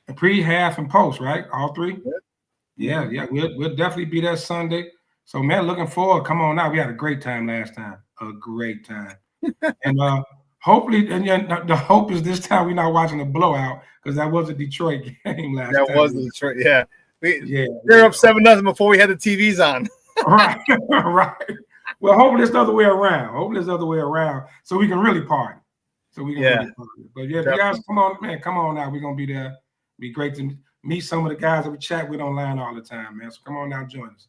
Speaker 1: half, and post, right? All three? Yeah. We'll definitely be there Sunday. So, man, looking forward. Come on out. We had a great time last time. A great time. And hopefully, and the hope is this time we're not watching a blowout, because that was a Detroit game last time.
Speaker 4: That was the Detroit, yeah. They're up 7-0 before we had the TVs on.
Speaker 1: Right. Well, hopefully it's the other way around. So we can really party. Really party. But yeah, if you guys come on out. We're gonna be there. It'd be great to meet some of the guys that we chat with online all the time, man. So come on out, join us.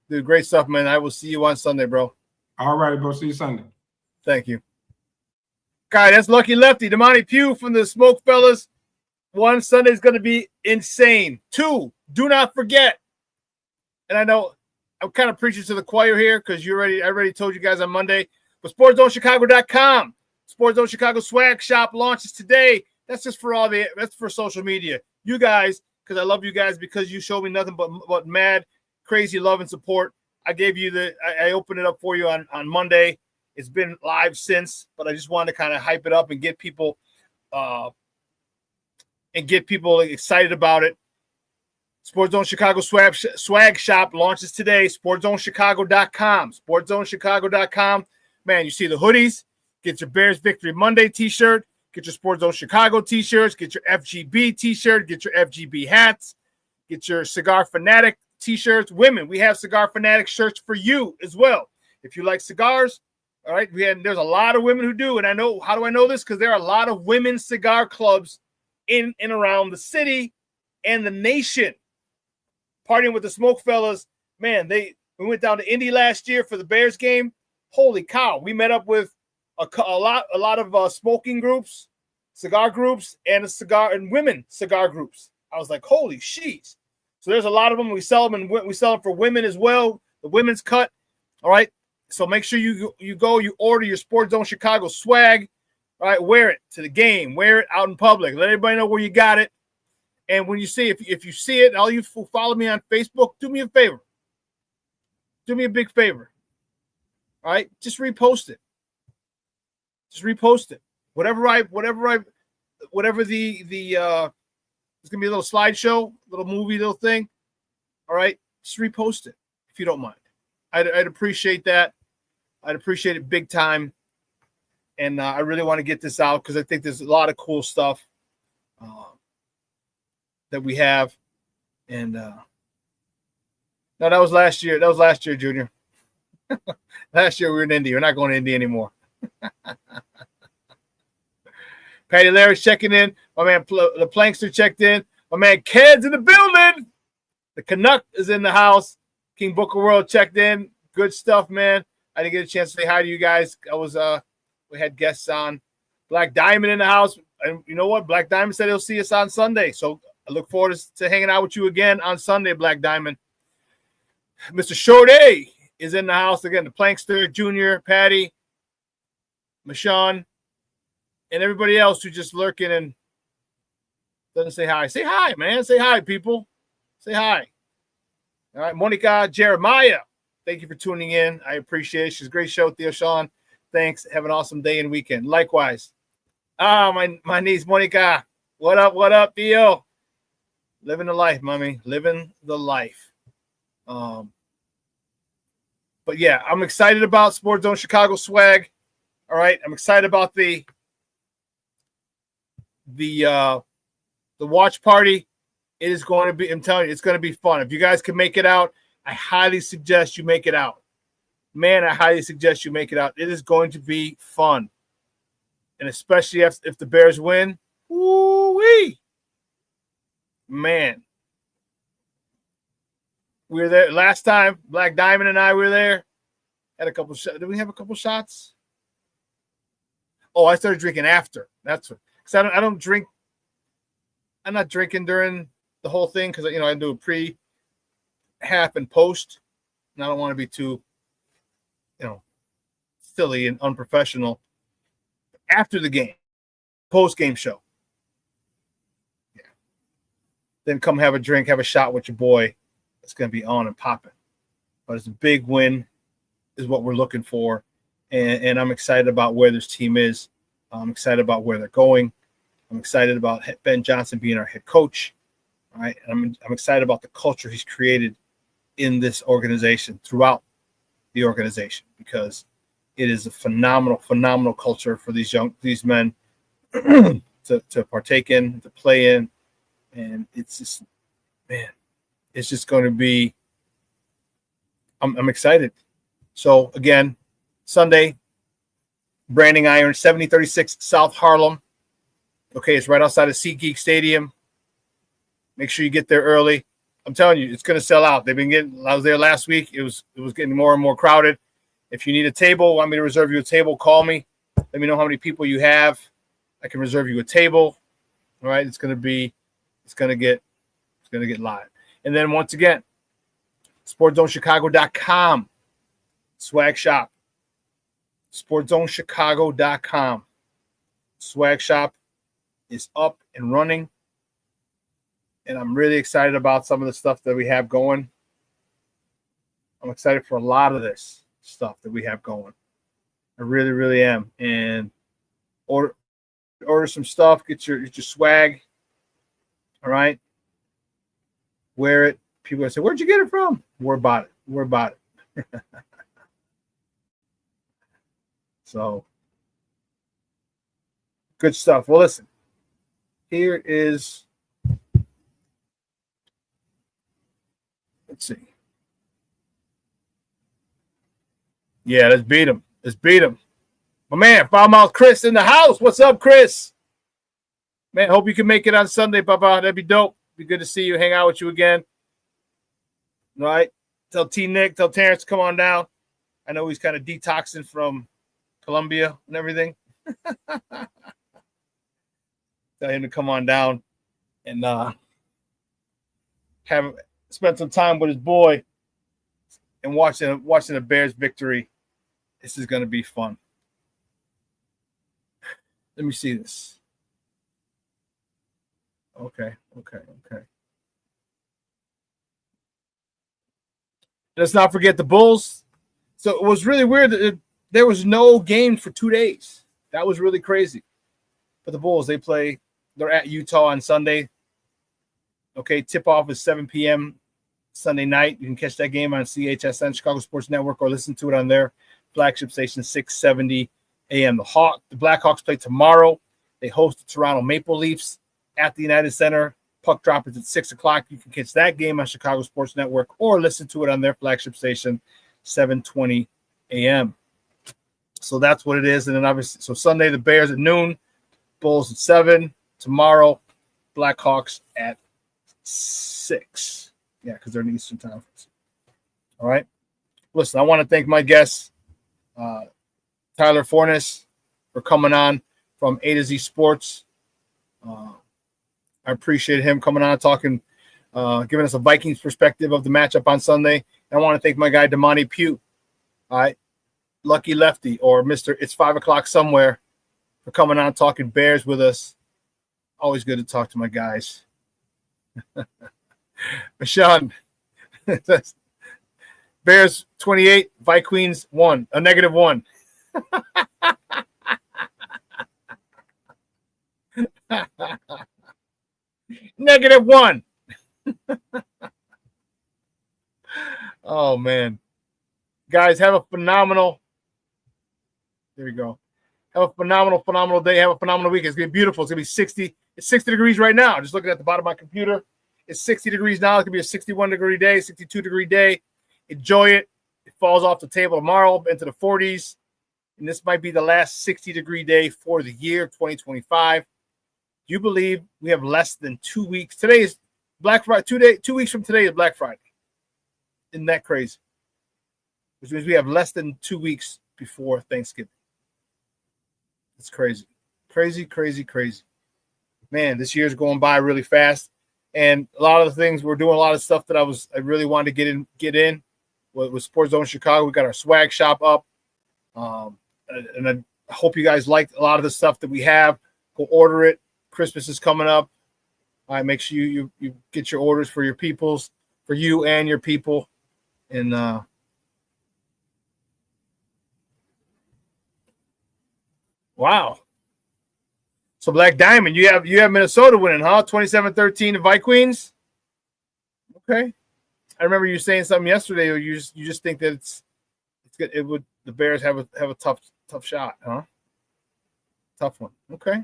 Speaker 4: Dude, great stuff, man. I will see you on Sunday, bro.
Speaker 1: All right, bro. See you Sunday.
Speaker 4: Thank you. Guy, that's Lucky Lefty. Damani Pugh from the Smoke Fellas. 1, Sunday's going to be insane. 2, do not forget. And I know I'm kind of preaching to the choir here because I already told you guys on Monday. But SportsZoneChicago.com. Sports Zone Chicago swag shop launches today. That's just for that's for social media. You guys, because I love you guys, because you show me nothing but mad, crazy love and support. I opened it up for you on Monday. It's been live since, but I just wanted to kind of hype it up and get people excited about it. Sports Zone Chicago swag shop launches today. SportsZoneChicago.com. SportsZoneChicago.com. Man, you see the hoodies. Get your Bears Victory Monday t-shirt. Get your Sports Zone Chicago t-shirts. Get your FGB t-shirt. Get your FGB hats. Get your Cigar Fanatic t-shirts. Women, we have Cigar Fanatic shirts for you as well. If you like cigars, all right, there's a lot of women who do. And how do I know this? Because there are a lot of women's cigar clubs in and around the city and the nation. Partying with the Smoke Fellas. Man, we went down to Indy last year for the Bears game. Holy cow. We met up with a lot of smoking groups, cigar groups, and women cigar groups. I was like, holy sheets. So there's a lot of them. We sell them, and we sell them for women as well. The women's cut. All right. So make sure you order your Sports Zone Chicago swag. All right. Wear it to the game. Wear it out in public. Let everybody know where you got it. And when you see, if you see it, all you who follow me on Facebook, do me a favor. Do me a big favor. All right. Just repost it. Whatever the it's gonna be a little slideshow, little movie, little thing. All right, just repost it if you don't mind. I'd appreciate that. I'd appreciate it big time. And I really want to get this out because I think there's a lot of cool stuff that we have. And no, that was last year. Junior. Last year we were in Indy. We're not going to Indy anymore. Patty Larry's checking in. My man the Plankster checked in. My man Ked's in the building. The Canuck is in the house. King Booker World checked in. Good stuff, man. I didn't get a chance to say hi to you guys. We had guests on. Black Diamond in the house. And you know what? Black Diamond said he'll see us on Sunday. So I look forward to hanging out with you again on Sunday, Black Diamond. Mr. Short A is in the house again. The Plankster, Junior, Patty, Shawn, and everybody else who's just lurking and Doesn't say hi. Say hi, man. Say hi, people. Say hi. All right, Monica Jeremiah, thank you for tuning in. I appreciate it. She's a great show, Theo Shawn. Thanks. Have an awesome day and weekend. Likewise. My niece, Monica. What up, Theo? Living the life, mommy. Living the life. But yeah, I'm excited about Sports Zone Chicago swag. All right, I'm excited about the watch party. It is going to be, I'm telling you, it's going to be fun. If you guys can make it out, I highly suggest you make it out. Man, I highly suggest you make it out. It is going to be fun. And especially if the Bears win, woo-wee. Man. We were there last time. Black Diamond and I were there. Had a couple shots. Did we have a couple shots? Oh, I started drinking after. That's what. Because I don't drink. I'm not drinking during the whole thing because, I do a pre, half, and post. And I don't want to be too, silly and unprofessional. After the game, post-game show. Yeah. Then come have a drink, have a shot with your boy. It's going to be on and popping. But it's a big win is what we're looking for. And I'm excited about where this team is. I'm excited about where they're going. I'm excited about Ben Johnson being our head coach. All right. I'm excited about the culture he's created in this organization, throughout the organization, because it is a phenomenal culture for these men to partake in, to play in. And it's just, man, it's just going to be, I'm excited. So again, Sunday, Branding Iron, 7036 South Harlem. Okay, it's right outside of SeatGeek Stadium. Make sure you get there early. I'm telling you, it's going to sell out. I was there last week. It was getting more and more crowded. If you need a table, want me to reserve you a table, call me. Let me know how many people you have. I can reserve you a table. All right, it's going to get live. And then once again, SportsZoneChicago.com swag shop. SportsZoneChicago.com swag shop is up and running. And I'm really excited about some of the stuff that we have going. I'm excited for a lot of this stuff that we have going. I really, really am. And order some stuff, get your swag. All right. Wear it. People say, where'd you get it from? We're about it. So good stuff. Well, listen, here is, let's see. Yeah, let's beat him. My man, Foulmouth Chris in the house. What's up, Chris? Man, hope you can make it on Sunday, Papa. That'd be dope. Be good to see you, hang out with you again. All right. Tell T-Nick, tell Terrence to come on down. I know he's kind of detoxing from Colombia and everything. Tell him to come on down and spend some time with his boy and watching the Bears victory. This is going to be fun. Let me see this. Okay. Let's not forget the Bulls. So it was really weird that there was no game for 2 days. That was really crazy. But the Bulls, they're at Utah on Sunday. Okay, tip-off is 7 p.m. Sunday night. You can catch that game on CHSN, Chicago Sports Network, or listen to it on their flagship station, 670 a.m. The Blackhawks play tomorrow. They host the Toronto Maple Leafs at the United Center. Puck drop is at 6 o'clock. You can catch that game on Chicago Sports Network or listen to it on their flagship station, 720 a.m. So that's what it is. And then obviously, so Sunday, the Bears at noon, Bulls at 7. Tomorrow, Blackhawks at 6. Yeah, because they're in Eastern Time. All right. Listen, I want to thank my guests, Tyler Forness, for coming on from A to Z Sports. I appreciate him coming on, talking, giving us a Vikings perspective of the matchup on Sunday. And I want to thank my guy, Damani Pugh, all right, Lucky Lefty, or Mr. It's 5 o'clock somewhere, for coming on, talking Bears with us Always good to talk to my guys. Shawn, Bears 28, Vikings 1, a -1. -1. Oh man, guys, have a phenomenal. There we go. Have a phenomenal day. Have a phenomenal week. It's gonna be beautiful. It's gonna be 60. It's 60 degrees right now. Just looking at the bottom of my computer, it's 60 degrees now. It's gonna be a 61-degree day, 62-degree day. Enjoy it. It falls off the table tomorrow into the 40s, and this might be the last 60-degree day for the year 2025. Do you believe we have less than 2 weeks? Today is Black Friday. 2 weeks from today is Black Friday. Isn't that crazy? Which means we have less than 2 weeks before Thanksgiving. It's crazy. Crazy. Man, this year's going by really fast. And a lot of the things, we're doing a lot of stuff that I really wanted to get in with Sports Zone Chicago. We got our swag shop up. And I hope you guys liked a lot of the stuff that we have. Go order it. Christmas is coming up. All right, make sure you get your orders for your peoples, for you and your people. And wow. So Black Diamond, you have Minnesota winning, huh? 27-13 the Vikings. Okay. I remember you saying something yesterday, or you just think that it's good. It would, the Bears have a tough shot, huh? Tough one. Okay.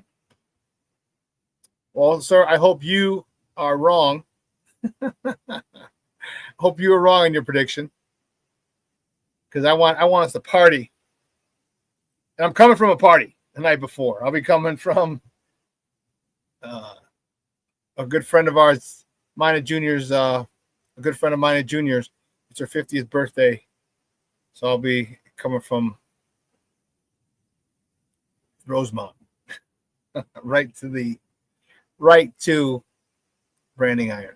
Speaker 4: Well, sir, I hope you are wrong. Hope you were wrong in your prediction, because I want us to party, and I'm coming from a party the night before. I'll be coming from a good friend of ours, Mina Junior's. A good friend of mine, Junior's. It's her 50th birthday, so I'll be coming from Rosemont, right to Branding Iron.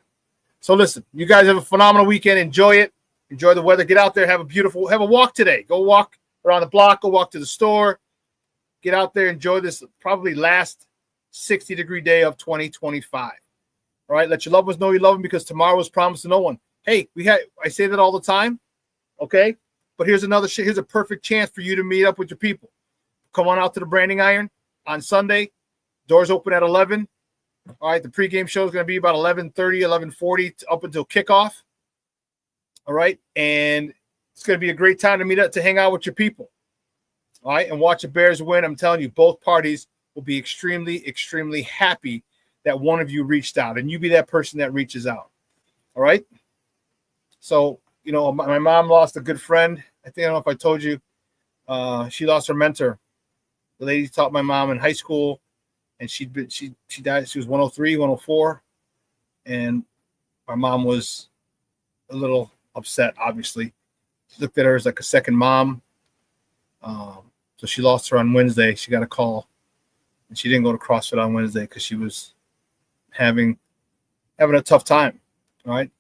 Speaker 4: So listen, you guys have a phenomenal weekend. Enjoy it. Enjoy the weather. Get out there. Have a walk today. Go walk around the block. Go walk to the store. Get out there. Enjoy this probably last 60-degree day of 2025. All right. Let your loved ones know you love them, because tomorrow is promised to no one. Hey, I say that all the time. Okay. But here's a perfect chance for you to meet up with your people. Come on out to the Branding Iron on Sunday. Doors open at 11. All right, the pregame show is going to be about 11:30, 11:40 up until kickoff. All right, and it's going to be a great time to meet up, to hang out with your people. All right, and watch the Bears win. I'm telling you, both parties will be extremely, extremely happy that one of you reached out, and you be that person that reaches out. All right. So, my mom lost a good friend. I don't know if I told you. She lost her mentor. The lady taught my mom in high school. And she died. She was 103, 104. And my mom was a little upset, obviously. She looked at her as like a second mom. So she lost her on Wednesday. She got a call. And she didn't go to CrossFit on Wednesday because she was having a tough time. All right.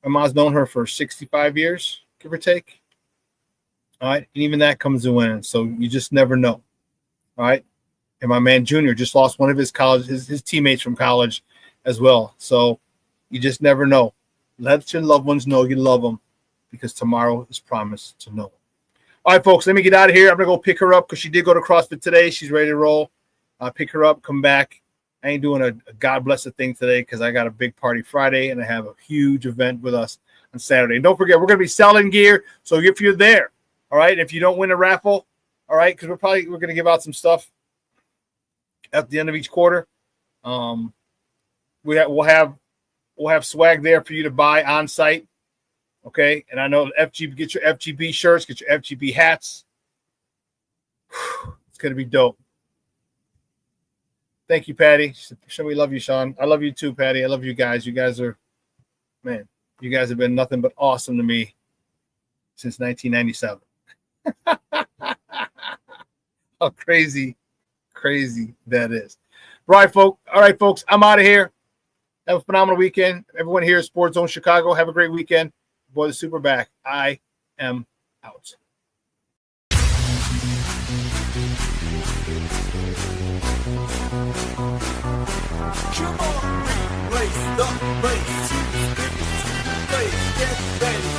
Speaker 4: My mom's known her for 65 years, give or take. All right. And even that comes to an end. So you just never know. All right. And my man Junior just lost one of his teammates from college as well. So you just never know. Let your loved ones know you love them, because tomorrow is promised to no one. All right, folks, let me get out of here. I'm going to go pick her up because she did go to CrossFit today. She's ready to roll. I'll pick her up, come back. I ain't doing a God bless the thing today because I got a big party Friday and I have a huge event with us on Saturday. And don't forget, we're going to be selling gear. So if you're there, all right, if you don't win a raffle, all right, because we're going to give out some stuff at the end of each quarter. We'll have swag there for you to buy on site. Okay. And I know get your FGB shirts, get your FGB hats. It's going to be dope. Thank you, Patty. Show me love you, Shawn. I love you too, Patty. I love you guys. You guys have been nothing but awesome to me since 1997. How crazy that is. All right, folks, I'm out of here. Have a phenomenal weekend. Everyone here at Sports Zone Chicago, have a great weekend. Boy, the SuperBack. I am out.
Speaker 5: Come on, replace the bass. Get ready.